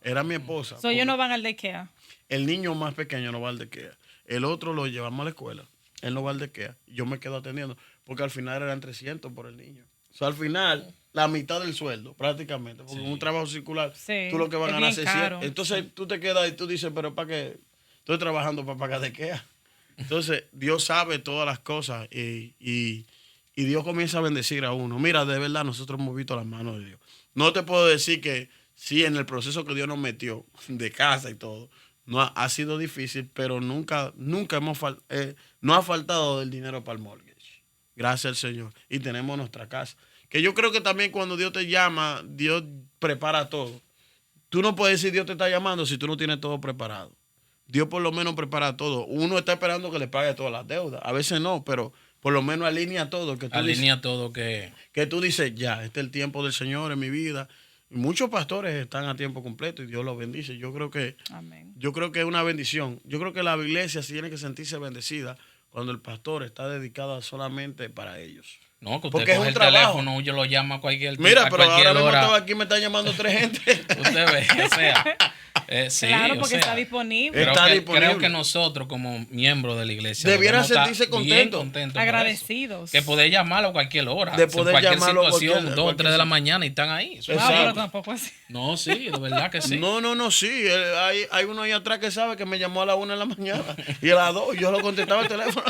Era mi esposa. Ellos no van al daycare. El niño más pequeño no va al daycare. El otro lo llevamos a la escuela. Él no va al daycare. Yo me quedo atendiendo. Porque al final eran 300 por el niño. O sea, al final, la mitad del sueldo, prácticamente. Porque en un trabajo circular, tú lo que vas a ganar es 600. Entonces tú te quedas y tú dices, pero ¿para qué? Estoy trabajando para pagar daycare. Entonces, Dios sabe todas las cosas y Dios comienza a bendecir a uno. Mira, de verdad, nosotros hemos visto las manos de Dios. No te puedo decir que sí, en el proceso que Dios nos metió de casa y todo, no ha sido difícil, pero nunca no ha faltado del dinero para el mortgage. Gracias al Señor. Y tenemos nuestra casa. Que yo creo que también cuando Dios te llama, Dios prepara todo. Tú no puedes decir Dios te está llamando si tú no tienes todo preparado. Dios por lo menos prepara todo. Uno está esperando que le pague todas las deudas. A veces no, pero por lo menos alinea todo. Que tú dices, ya, este es el tiempo del Señor en mi vida. Y muchos pastores están a tiempo completo y Dios los bendice. Amén. Yo creo que es una bendición. Yo creo que la iglesia sí tiene que sentirse bendecida cuando el pastor está dedicado solamente para ellos. No, que usted porque coge es un el trabajo. teléfono, yo lo llamo a cualquier Mira, a pero cualquier ahora mismo hora. estaba aquí, me están llamando 3 gente. Usted ve, o sea, sí, claro, o porque sea, está disponible. Está disponible. Creo que nosotros como miembros de la iglesia Debieran debemos estar sentirse bien contentos. contentos por Agradecidos. eso. Que poder llamarlo a cualquier hora, De en poder cualquier llamarlo a situación, cualquier- 2 o 3 de la cualquier- mañana y están ahí. Eso es No, Exacto. pero tampoco así. No, sí, de verdad que sí. No, sí. Hay uno ahí atrás que sabe que me llamó a las 1 de la mañana y a las 2 yo lo contestaba el teléfono.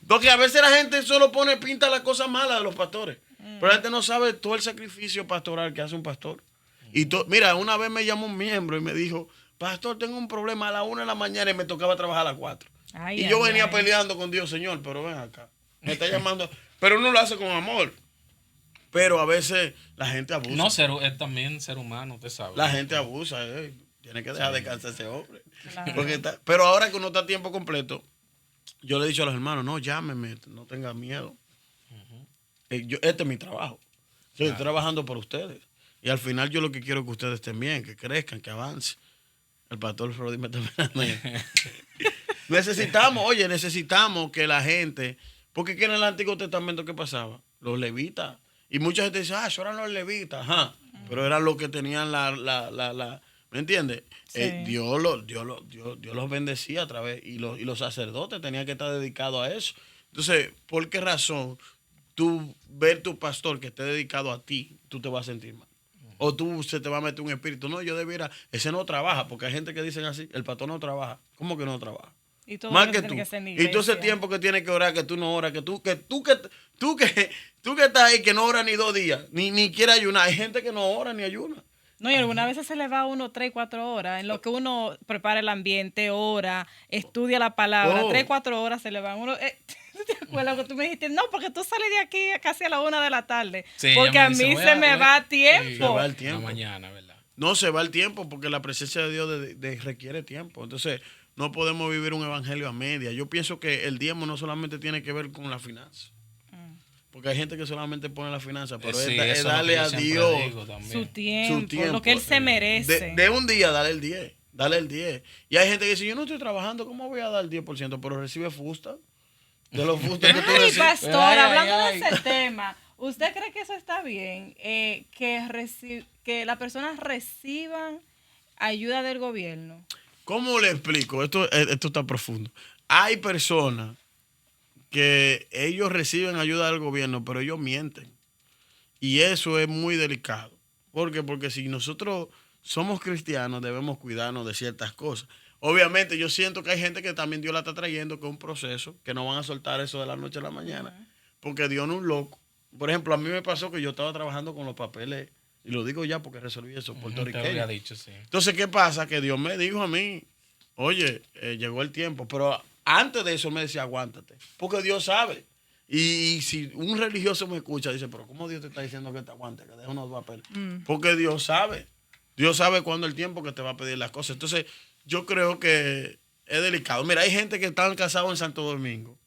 Porque a veces la gente solo pinta las cosas malas de los pastores. Pero la gente no sabe todo el sacrificio pastoral que hace un pastor. Y mira, una vez me llamó un miembro y me dijo, pastor, tengo un problema a las 1 de la mañana y me tocaba trabajar a las 4. Ay, Y yo ay, venía ay. peleando con Dios, Señor, pero ven acá. Me está llamando. Pero uno lo hace con amor. Pero a veces la gente abusa. No, es también ser humano, usted sabe. La gente abusa. Tiene que dejar de cansar ese hombre. Claro. Pero ahora que uno está a tiempo completo, yo le he dicho a los hermanos, no, llámeme, no tengan miedo. Este es mi trabajo. Yo estoy trabajando por ustedes. Y al final yo lo que quiero es que ustedes estén bien, que crezcan, que avancen. El pastor Frodi me está mirando ya. Necesitamos que la gente, porque que en el Antiguo Testamento, ¿qué pasaba? Los levitas. Y mucha gente dice, eso eran los levitas, ajá. Pero eran los que tenían ¿me entiendes? Sí. Dios los bendecía a través, y los sacerdotes tenían que estar dedicados a eso. Entonces, ¿por qué razón tú ver tu pastor que esté dedicado a ti, tú te vas a sentir mal? O tú se te va a meter un espíritu. No, yo debiera, ese no trabaja, porque hay gente que dicen así, el pastor no trabaja. ¿Cómo que no trabaja? Y todo Más lo que tiene tú. que ser en Y todo ese iglesia. tiempo que tienes que orar, que tú no oras, que tú que estás ahí, que no ora ni 2 días, ni quiere ayunar. Hay gente que no ora ni ayuna. No, y algunas veces se le va a uno 3, 4 horas, en lo que uno prepara el ambiente, ora, estudia la palabra, 3, 4 horas se le van uno. ¿Tú te acuerdas que tú me dijiste? No, porque tú sales de aquí casi a la 1 de la tarde. Sí, porque ella a me mí dice, se me va tiempo. Sí, Se va el en tiempo. la mañana, ¿verdad? No se va el tiempo porque la presencia de Dios requiere tiempo. Entonces, no podemos vivir un evangelio a media. Yo pienso que el diezmo no solamente tiene que ver con la finanza. Porque hay gente que solamente pone la finanza, pero Sí, es eso darle lo a que yo siempre Dios digo también. Su tiempo, tiempo, lo que él se merece. de un día, dale el 10. Dale el 10. Y hay gente que dice, yo no estoy trabajando, ¿cómo voy a dar el 10%? Pero recibe fusta. De los fustas que tú Ay, recibes. pastor, Ay, hablando ay, de ese tema, ¿usted cree que eso está bien? Que las personas reciban ayuda del gobierno. ¿Cómo le explico? Esto está profundo. Hay personas que ellos reciben ayuda del gobierno, pero ellos mienten. Y eso es muy delicado. ¿Por qué? Porque si nosotros somos cristianos, debemos cuidarnos de ciertas cosas. Obviamente, yo siento que hay gente que también Dios la está trayendo, que es un proceso, que no van a soltar eso de la noche a la mañana, porque Dios no es un loco. Por ejemplo, a mí me pasó que yo estaba trabajando con los papeles, y lo digo ya porque resolví eso, Te lo puertorriqueño. había dicho, sí. Entonces, ¿qué pasa? Que Dios me dijo a mí, oye, llegó el tiempo, pero antes de eso me decía, aguántate, porque Dios sabe. Y si un religioso me escucha, dice, pero ¿cómo Dios te está diciendo que te aguantes, que dejes unos papeles? Porque Dios sabe. Dios sabe cuándo el tiempo que te va a pedir las cosas. Entonces, yo creo que es delicado. Mira, hay gente que están casados en Santo Domingo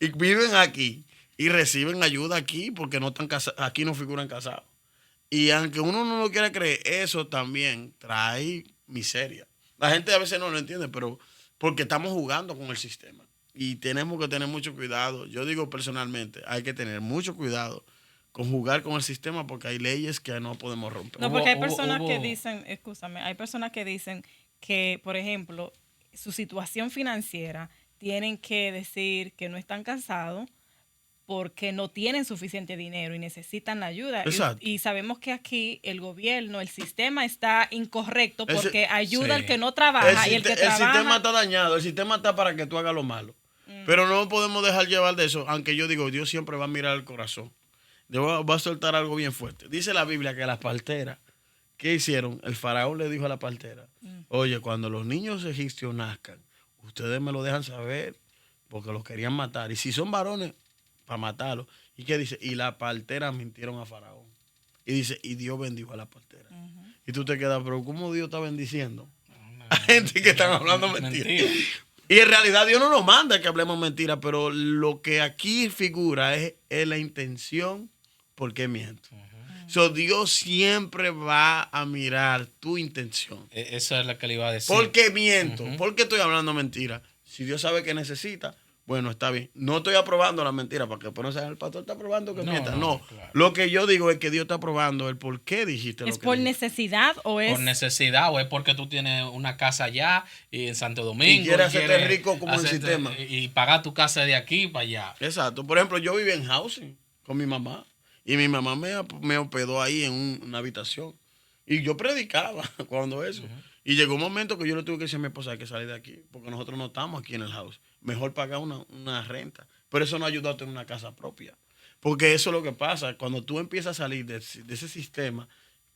y viven aquí y reciben ayuda aquí porque no están casados, aquí no figuran casados. Y aunque uno no lo quiera creer, eso también trae miseria. La gente a veces no lo entiende, pero porque estamos jugando con el sistema. Y tenemos que tener mucho cuidado. Yo digo personalmente, hay que tener mucho cuidado con jugar con el sistema porque hay leyes que no podemos romper. No, porque hay Hubo- personas que hubo- dicen, escúchame, hay personas que dicen que, por ejemplo, su situación financiera tienen que decir que no están casados porque no tienen suficiente dinero y necesitan la ayuda. Exacto. Y sabemos que aquí el gobierno, el sistema está incorrecto Ese- porque ayuda sí. al que no trabaja y el que El sistema trabaja. está dañado, el sistema está para que tú hagas lo malo. Pero no podemos dejar llevar de eso, aunque yo digo, Dios siempre va a mirar el corazón. Dios va a soltar algo bien fuerte. Dice la Biblia que las parteras, ¿qué hicieron? El faraón le dijo a la partera, oye, cuando los niños egipcios nazcan, ustedes me lo dejan saber porque los querían matar. Y si son varones, para matarlos. ¿Y qué dice? Y las parteras mintieron a faraón. Y dice, y Dios bendijo a la partera. Y tú te quedas, pero ¿cómo Dios está bendiciendo? A gente que están hablando mentiras. Y en realidad Dios no nos manda que hablemos mentiras, pero lo que aquí figura es la intención, ¿por qué miento? So, Dios siempre va a mirar tu intención. Esa es la que le iba a decir. ¿Por qué miento? ¿Por qué estoy hablando mentiras? Si Dios sabe que necesita, bueno, está bien. No estoy aprobando la mentira, para que después no se haga, el pastor está aprobando que mienta. No, claro. lo que yo digo es que Dios está aprobando el por qué dijiste lo que ¿Es por dijiste. necesidad o es...? Por necesidad, o es porque tú tienes una casa allá y en Santo Domingo. Y quieres hacerte rico como el sistema. Y pagar tu casa de aquí para allá. Exacto. Por ejemplo, yo vivía en housing con mi mamá. Y mi mamá me hospedó ahí en una habitación. Y yo predicaba cuando eso. Y llegó un momento que yo le tuve que decir a mi esposa, hay que salir de aquí, porque nosotros no estamos aquí en el house. Mejor pagar una renta. Pero eso no ayudó a tener una casa propia. Porque eso es lo que pasa. Cuando tú empiezas a salir de ese sistema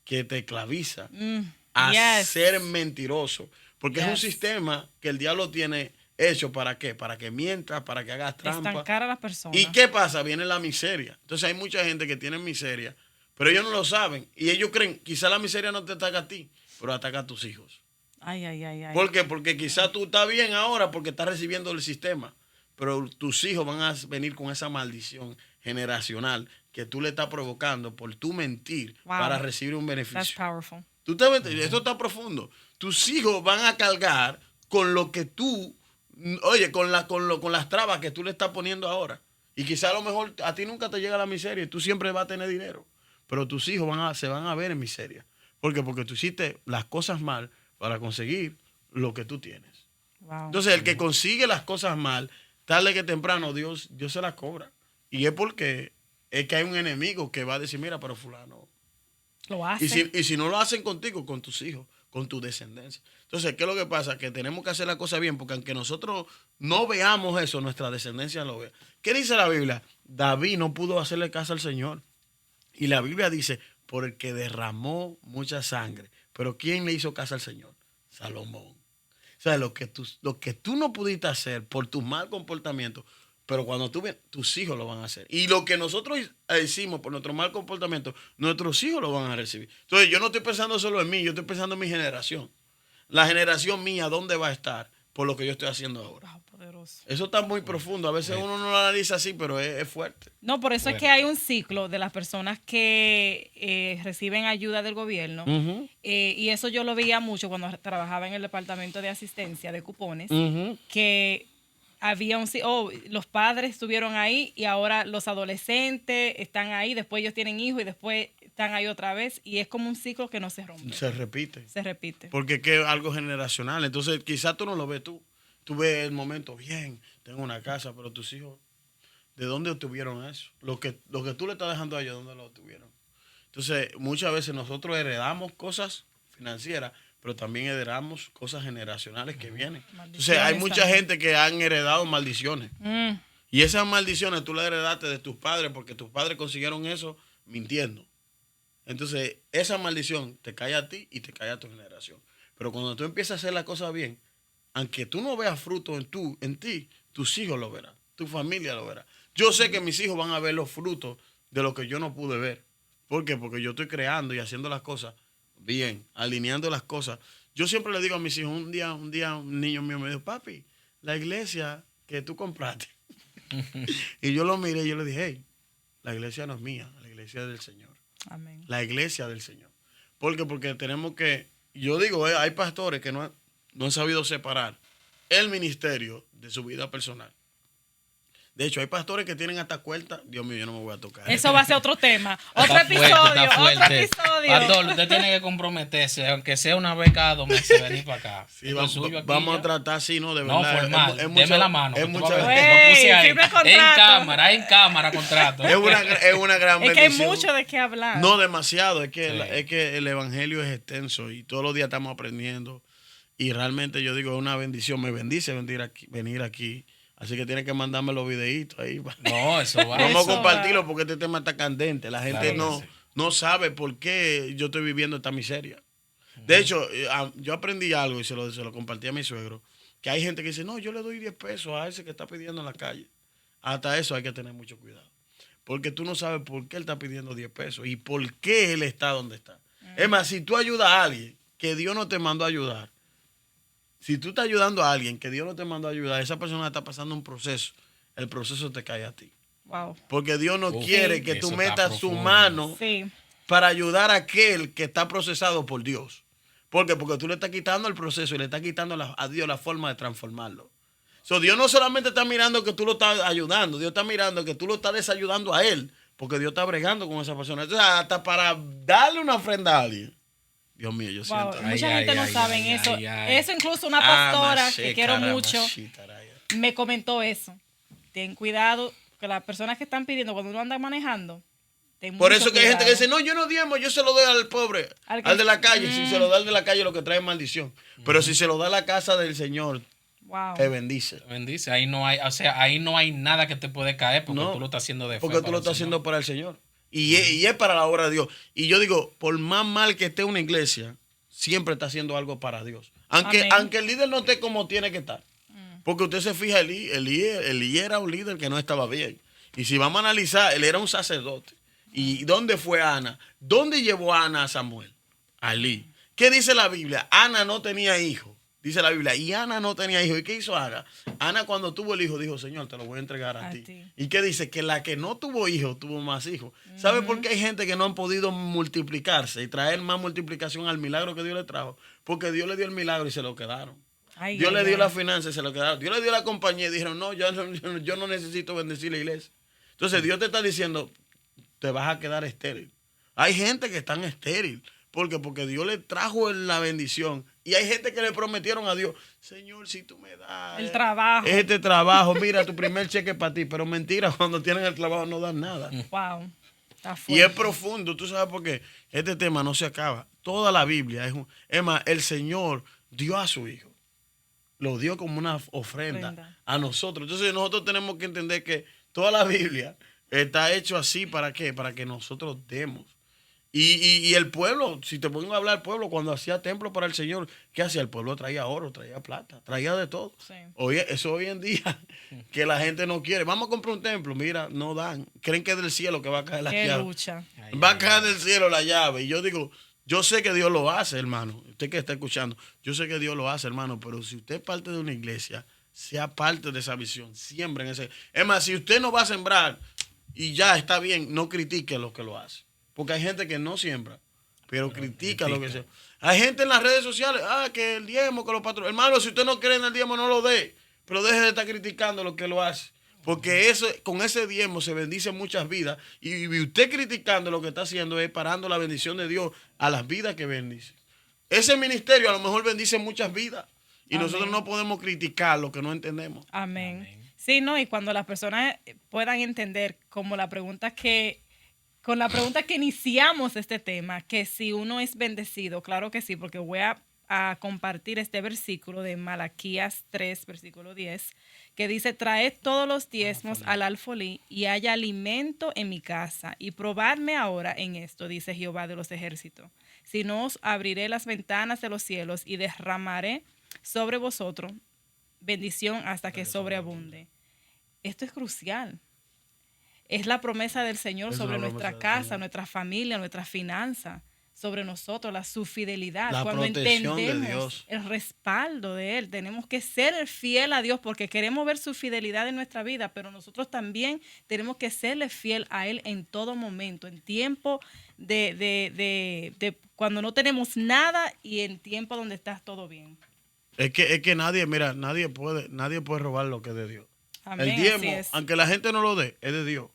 que te esclaviza a ser mentiroso. Porque es un sistema que el diablo tiene hecho ¿para qué? Para que mientas, para que hagas trampa. Estancar a las personas. ¿Y qué pasa? Viene la miseria. Entonces hay mucha gente que tiene miseria, pero ellos no lo saben. Y ellos creen, quizá la miseria no te ataca a ti, pero ataca a tus hijos. Ay. ¿Por qué? Porque quizá tú estás bien ahora porque estás recibiendo el sistema, pero tus hijos van a venir con esa maldición generacional que tú le estás provocando por tu mentir para recibir un beneficio. That's powerful. ¿Tú te ves? Esto está profundo. Tus hijos van a cargar con lo que tú, oye, con las trabas que tú le estás poniendo ahora. Y quizá a lo mejor a ti nunca te llega la miseria y tú siempre vas a tener dinero. Pero tus hijos se van a ver en miseria. ¿Por qué? Porque tú hiciste las cosas mal para conseguir lo que tú tienes. Wow. Entonces, el que consigue las cosas mal, tarde que temprano, Dios se las cobra. Y es porque es que hay un enemigo que va a decir, mira, pero fulano lo hace. Y si no lo hacen contigo, con tus hijos, con tu descendencia. Entonces, ¿qué es lo que pasa? Que tenemos que hacer la cosa bien, porque aunque nosotros no veamos eso, nuestra descendencia lo ve. ¿Qué dice la Biblia? David no pudo hacerle caso al Señor. Y la Biblia dice, por el que derramó mucha sangre. Pero ¿quién le hizo caso al Señor? Salomón. O sea, lo que tú no pudiste hacer por tu mal comportamiento, pero cuando tú ves, tus hijos lo van a hacer. Y lo que nosotros hicimos por nuestro mal comportamiento, nuestros hijos lo van a recibir. Entonces, yo no estoy pensando solo en mí, yo estoy pensando en mi generación. La generación mía, ¿dónde va a estar por lo que yo estoy haciendo ahora? Wow, poderoso. Eso está muy profundo. A veces uno no lo analiza así, pero es fuerte. No, por eso es que hay un ciclo de las personas que reciben ayuda del gobierno. Y eso yo lo veía mucho cuando trabajaba en el departamento de asistencia de cupones, que había los padres estuvieron ahí y ahora los adolescentes están ahí, después ellos tienen hijos y después están ahí otra vez y es como un ciclo que no se rompe. Se repite. Se repite. Porque es que es algo generacional. Entonces, quizás tú no lo ves tú. Tú ves el momento, bien, tengo una casa, pero tus hijos, ¿de dónde obtuvieron eso? Lo que tú le estás dejando a ellos, ¿dónde lo obtuvieron? Entonces, muchas veces nosotros heredamos cosas financieras, pero también heredamos cosas generacionales que vienen. Entonces, hay mucha gente que han heredado maldiciones. Y esas maldiciones tú las heredaste de tus padres porque tus padres consiguieron eso mintiendo. Entonces, esa maldición te cae a ti y te cae a tu generación. Pero cuando tú empiezas a hacer las cosas bien, aunque tú no veas fruto en ti, tus hijos lo verán, tu familia lo verá. Yo sé que mis hijos van a ver los frutos de lo que yo no pude ver. ¿Por qué? Porque yo estoy creando y haciendo las cosas bien, alineando las cosas. Yo siempre le digo a mis hijos, un día un niño mío me dijo, papi, la iglesia que tú compraste. Y yo lo miré y yo le dije, hey, la iglesia no es mía, la iglesia es del Señor. Amén. La iglesia del Señor. ¿Por qué? Porque tenemos que, yo digo, hay pastores que no han sabido separar el ministerio de su vida personal. De hecho, hay pastores que tienen hasta cuenta. Dios mío, yo no me voy a tocar. Eso va a ser otro tema. Otro Está episodio. fuerte. Otro episodio. Pastor, usted tiene que comprometerse, aunque sea una vez cada 2 meses, venir para acá. Sí, vamos a tratar así, ¿no? De verdad. No, formal. Deme la mano. Es mucha Lo Ey, puse ahí. firme contrato. En cámara, contrato. es una gran Es que hay bendición. mucho de qué hablar. No demasiado. Es que, Sí. es que el evangelio es extenso y todos los días estamos aprendiendo. Y realmente yo digo, es una bendición. Me bendice venir aquí. Así que tiene que mandarme los videitos ahí. No, eso va. Vamos Eso a compartirlo porque este tema está candente. La gente Claro que sí. no sabe por qué yo estoy viviendo esta miseria. De hecho, yo aprendí algo y se lo compartí a mi suegro, que hay gente que dice, no, yo le doy 10 pesos a ese que está pidiendo en la calle. Hasta eso hay que tener mucho cuidado. Porque tú no sabes por qué él está pidiendo 10 pesos y por qué él está donde está. Es más, si tú ayudas a alguien que Dios no te mandó a ayudar, si tú estás ayudando a alguien que Dios no te mandó a ayudar, esa persona está pasando un proceso, el proceso te cae a ti. Wow. Porque Dios no quiere que tú eso está metas tu profundo. mano Sí. para ayudar a aquel que está procesado por Dios. ¿Por qué? Porque tú le estás quitando el proceso y le estás quitando a Dios la forma de transformarlo. Dios no solamente está mirando que tú lo estás ayudando, Dios está mirando que tú lo estás desayudando a él, porque Dios está bregando con esa persona. Entonces, hasta para darle una ofrenda a alguien. Dios mío, yo siento. Mucha gente no sabe eso. Eso incluso una pastora que quiero mucho me comentó eso. Ten cuidado que las personas que están pidiendo cuando uno anda manejando. Por eso que hay gente que dice, no, yo no diezmo, yo se lo doy al pobre, al de la calle. Si se lo da al de la calle, lo que trae es maldición. Pero si se lo da a la casa del Señor, te bendice. Te bendice. Ahí no hay, o sea, ahí no hay nada que te puede caer porque tú lo estás haciendo de fe. Porque tú lo estás haciendo para el Señor. Y es para la obra de Dios. Y yo digo, por más mal que esté una iglesia, siempre está haciendo algo para Dios. Aunque el líder no esté como tiene que estar. Porque usted se fija, Elí era un líder que no estaba bien. Y si vamos a analizar, él era un sacerdote. ¿Y dónde fue Ana? ¿Dónde llevó Ana a Samuel? A Elí. ¿Qué dice la Biblia? Ana no tenía hijo. Dice la Biblia. Y Ana no tenía hijo. ¿Y qué hizo Ana? Ana cuando tuvo el hijo dijo, Señor, te lo voy a entregar a ti. ¿Y qué dice? Que la que no tuvo hijo tuvo más hijos. ¿Sabe por qué hay gente que no han podido multiplicarse y traer más multiplicación al milagro que Dios le trajo? Porque Dios le dio el milagro y se lo quedaron. Dios le dio la finanza y se lo quedaron. Dios le dio la compañía y dijeron, no, yo no necesito bendecir la iglesia. Entonces Dios te está diciendo, te vas a quedar estéril. Hay gente que están estéril. ¿Por qué? Porque Dios le trajo la bendición. Y hay gente que le prometieron a Dios, Señor, si tú me das el trabajo. Este trabajo, mira, tu primer cheque para ti. Pero mentira, cuando tienen el trabajo no dan nada. Wow. Y es profundo. ¿Tú sabes por qué? Este tema no se acaba. Toda la Biblia es más, el Señor dio a su Hijo. Lo dio como una ofrenda a nosotros. Entonces nosotros tenemos que entender que toda la Biblia está hecho así, ¿para qué? Para que nosotros demos. Y el pueblo, si te pongo a hablar, el pueblo cuando hacía templo para el Señor, ¿qué hacía? El pueblo traía oro, traía plata, traía de todo. Sí. Eso hoy en día, que la gente no quiere. Vamos a comprar un templo, mira, no dan. Creen que es del cielo que va a caer la llave. Lucha. Va a caer del cielo la llave. Y yo digo, yo sé que Dios lo hace, hermano. Usted que está escuchando, yo sé que Dios lo hace, hermano. Pero si usted es parte de una iglesia, sea parte de esa visión, siembra en ese. Es más, si usted no va a sembrar y ya está bien, no critique lo que lo hace. Porque hay gente que no siembra, pero critica lo que sea. Hay gente en las redes sociales, que el diezmo, que los patrones. Hermano, si usted no cree en el diezmo, no lo dé. Pero deje de estar criticando lo que lo hace. Porque con ese diezmo se bendicen muchas vidas. Y usted criticando lo que está haciendo es parando la bendición de Dios a las vidas que bendice. Ese ministerio a lo mejor bendice muchas vidas. Y nosotros no podemos criticar lo que no entendemos. Amén. Sí, no, y cuando las personas puedan entender, como la pregunta con la pregunta que iniciamos este tema, que si uno es bendecido, claro que sí, porque voy a compartir este versículo de Malaquías 3, versículo 10, que dice, traed todos los diezmos al alfolí y haya alimento en mi casa, y probadme ahora en esto, dice Jehová de los ejércitos. Si no, os abriré las ventanas de los cielos y derramaré sobre vosotros bendición hasta que sobreabunde. Esto es crucial. Es la promesa del Señor sobre nuestra casa, nuestra familia, nuestras finanzas, sobre nosotros, su fidelidad. Cuando entendemos el respaldo de Él, tenemos que ser fiel a Dios porque queremos ver su fidelidad en nuestra vida, pero nosotros también tenemos que serle fiel a Él en todo momento, en tiempo de cuando no tenemos nada y en tiempo donde está todo bien. Es que nadie puede robar lo que es de Dios. Amén, el diezmo, aunque la gente no lo dé, es de Dios.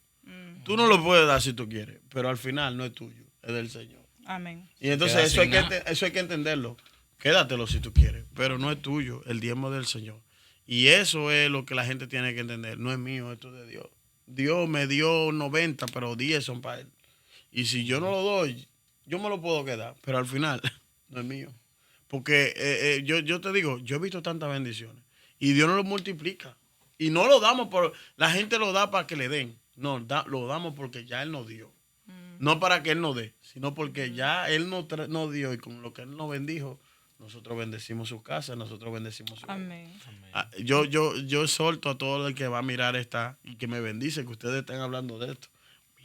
Tú no lo puedes dar si tú quieres, pero al final no es tuyo, es del Señor. Amén. Y entonces eso hay que entenderlo. Quédatelo si tú quieres, pero no es tuyo, el diezmo es del Señor. Y eso es lo que la gente tiene que entender. No es mío, esto es de Dios. Dios me dio 90, pero 10 son para Él. Y si yo no lo doy, yo me lo puedo quedar, pero al final no es mío. Porque yo te digo, yo he visto tantas bendiciones y Dios no lo multiplica. Y no lo damos la gente lo da para que le den. No, lo damos porque ya Él nos dio. No para que Él nos dé, sino porque ya Él nos dio y con lo que Él nos bendijo, nosotros bendecimos su casa, nosotros bendecimos su Amén. Yo exhorto a todo el que va a mirar y que me bendice, que ustedes estén hablando de esto,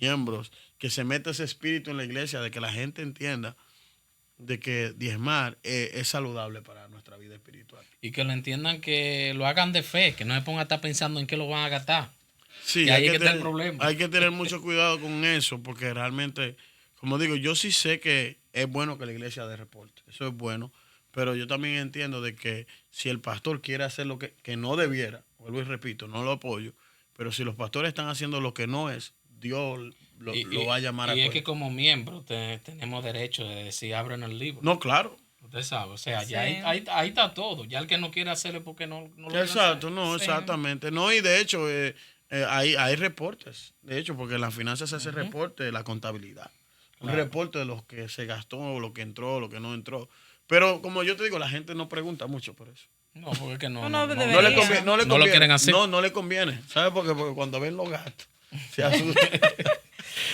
miembros, que se meta ese espíritu en la iglesia, de que la gente entienda de que diezmar es saludable para nuestra vida espiritual. Y que lo entiendan, que lo hagan de fe, que no se pongan a estar pensando en qué lo van a gastar. Sí, y ahí es que está el problema. Hay que tener mucho cuidado con eso, porque realmente, como digo, yo sí sé que es bueno que la iglesia dé reporte, eso es bueno, pero yo también entiendo de que si el pastor quiere hacer lo que no debiera, vuelvo y repito, no lo apoyo, pero si los pastores están haciendo lo que no es, Dios lo va a llamar a cuenta. Y es cuenta. que como miembros tenemos derecho de decir, abren el libro. No, claro. Usted sabe, o sea, Sí. ya ahí está todo. Ya el que no quiere hacerlo es porque no lo quiere Exacto, hacer. no, Sí. exactamente. No, y de hecho, hay reportes. De hecho, porque en las finanzas se hace reporte de la contabilidad. Un Claro. reporte de lo que se gastó, lo que entró, lo que no entró. Pero como yo te digo, la gente no pregunta mucho por eso. No, porque es que no. No, no, debería. No le conviene. No, le No lo conviene. quieren hacer. No le conviene. ¿Sabes por qué? Porque cuando ven los gastos, se asustan.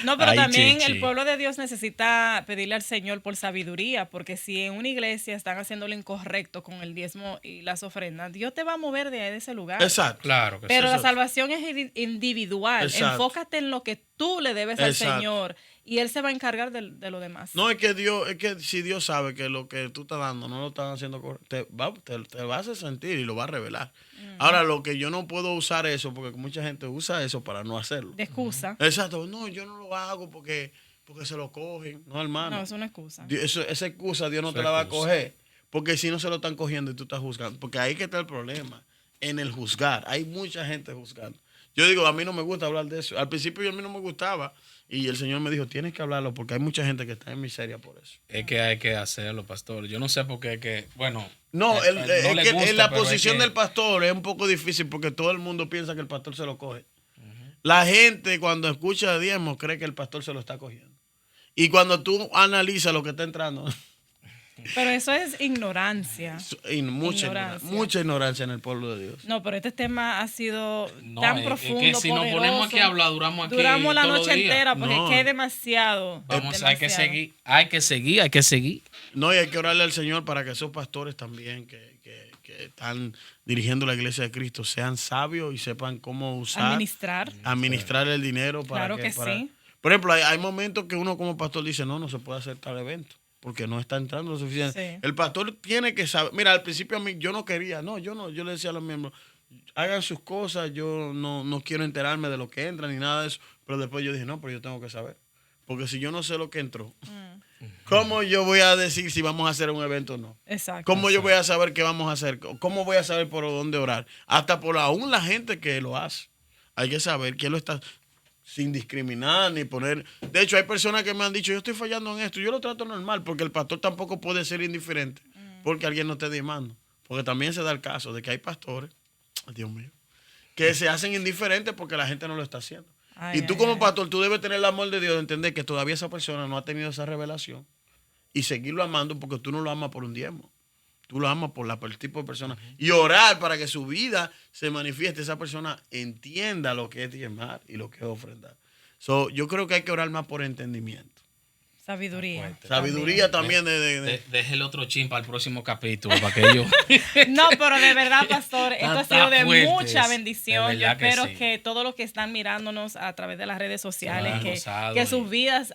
No, pero Ay, también chichi. el pueblo de Dios necesita pedirle al Señor por sabiduría, porque si en una iglesia están haciendo lo incorrecto con el diezmo y las ofrendas, Dios te va a mover de ese lugar. Exacto. Claro que Pero sí. la Exacto. salvación es individual. Exacto. Enfócate en lo que tú le debes al Exacto. Señor y Él se va a encargar de lo demás. No, es que si Dios sabe que lo que tú estás dando no lo están haciendo correcto, te va a hacer sentir y lo va a revelar. Ahora, lo que yo no puedo usar eso, porque mucha gente usa eso para no hacerlo. De excusa. Exacto, no, yo no lo hago porque se lo cogen. No, hermano. No, es una excusa. Esa excusa Dios no Eso te es la va a excusa. coger. Porque si no se lo están cogiendo y tú estás juzgando. Porque ahí que está el problema. En el juzgar. Hay mucha gente juzgando. Yo digo, a mí no me gusta hablar de eso. Al principio a mí no me gustaba. Y el Señor me dijo, tienes que hablarlo porque hay mucha gente que está en miseria por eso. Es que hay que hacerlo, pastor. Yo no sé por qué, bueno. No, no es le que gusta, en la pero es posición que- del pastor es un poco difícil porque todo el mundo piensa que el pastor se lo coge. La gente cuando escucha diezmo cree que el pastor se lo está cogiendo. Y cuando tú analizas lo que está entrando, Pero eso es ignorancia. hay Ignorancia. mucha ignorancia en el pueblo de Dios. No, pero este tema ha sido No, tan es profundo, que si nos poderoso. ponemos aquí a hablar, duramos aquí Duramos la todos los noche días. entera porque No. es que es demasiado. Hay que demasiado. seguir, hay que seguir. No, y hay que orarle al Señor para que esos pastores también que están dirigiendo la iglesia de Cristo sean sabios y sepan cómo usar, Administrar. el dinero para Claro que sí. Por ejemplo, hay momentos que uno como pastor dice, no se puede hacer tal evento porque no está entrando lo suficiente. Sí. El pastor tiene que saber. Mira, al principio a mí yo no quería, yo le decía a los miembros, hagan sus cosas, yo no quiero enterarme de lo que entra ni nada de eso, pero después yo dije, no, pero yo tengo que saber, porque si yo no sé lo que entró, ¿cómo yo voy a decir si vamos a hacer un evento o no? Exacto. ¿Cómo yo voy a saber qué vamos a hacer? ¿Cómo voy a saber por dónde orar? Hasta por aún la gente que lo hace. Hay que saber quién lo está sin discriminar ni poner. De hecho, hay personas que me han dicho, yo estoy fallando en esto. Yo lo trato normal porque el pastor tampoco puede ser indiferente porque alguien no esté diezmando. Porque también se da el caso de que hay pastores, Dios mío, que se hacen indiferentes porque la gente no lo está haciendo. Ay, Y tú ay, como ay. pastor, tú debes tener el amor de Dios, de entender que todavía esa persona no ha tenido esa revelación y seguirlo amando porque tú no lo amas por un diezmo. Tú lo amas por el tipo de persona. Y orar para que su vida se manifieste, esa persona entienda lo que es diezmar y lo que es ofrendar. Yo creo que hay que orar más por entendimiento. Sabiduría. Fuerte. Sabiduría también Deje el otro chin para el próximo capítulo, para que ellos... No, pero de verdad, pastor, esto ha Está sido de fuerte mucha eso. bendición. De Yo verdad que espero sí. que todos los que están mirándonos a través de las redes sociales, han que gozado sus y- vidas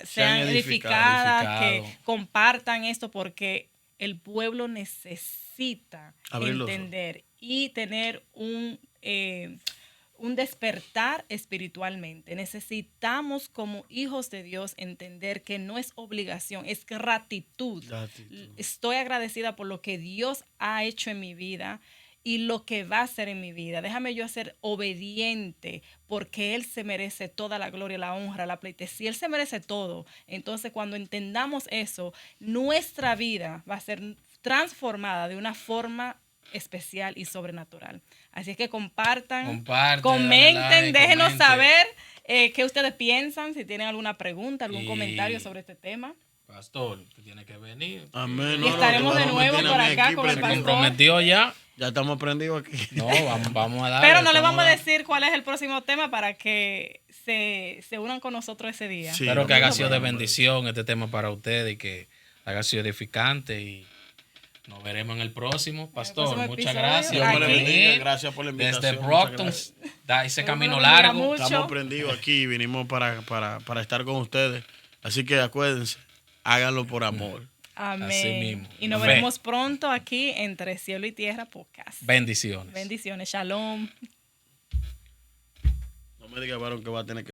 sean edificado, edificadas, que edificado. compartan esto, porque el pueblo necesita Abrir los entender y tener un despertar espiritualmente. Necesitamos como hijos de Dios entender que no es obligación, es gratitud. Gratitud. Estoy agradecida por lo que Dios ha hecho en mi vida y lo que va a hacer en mi vida. Déjame yo ser obediente porque Él se merece toda la gloria, la honra, la pleitesía. Él se merece todo. Entonces, cuando entendamos eso, nuestra vida va a ser transformada de una forma especial y sobrenatural. Así es que compartan, comenten, dale like, déjenos comenten. saber qué ustedes piensan, si tienen alguna pregunta, algún Y- comentario sobre este tema. Pastor, tú tienes que venir. Amén. Y estaremos que de vamos a nuevo meter a por mí acá aquí con el Se prendido. pastor. comprometió ya. Ya estamos prendidos aquí. No, vamos a darle. Pero no le vamos a dar. decir cuál es el próximo tema para que se unan con nosotros ese día. Sí. Espero que no, haya no, sido no, de no, bendición este tema para ustedes y que haya sido edificante. Y nos veremos en el próximo. Pastor, próximo muchas episodio. gracias Dios me por le bendiga. venir. Gracias por la invitación. Desde muchas Brockton, gracias. da ese Dios camino me lo bendiga largo. mucho. Estamos prendidos aquí y vinimos para estar con ustedes. Así que acuérdense, háganlo por amor. Así Amén. mismo. Y nos Fe. veremos pronto aquí entre Cielo y Tierra Podcast. Bendiciones. Bendiciones. Shalom. No me diga, varón, que va a tener que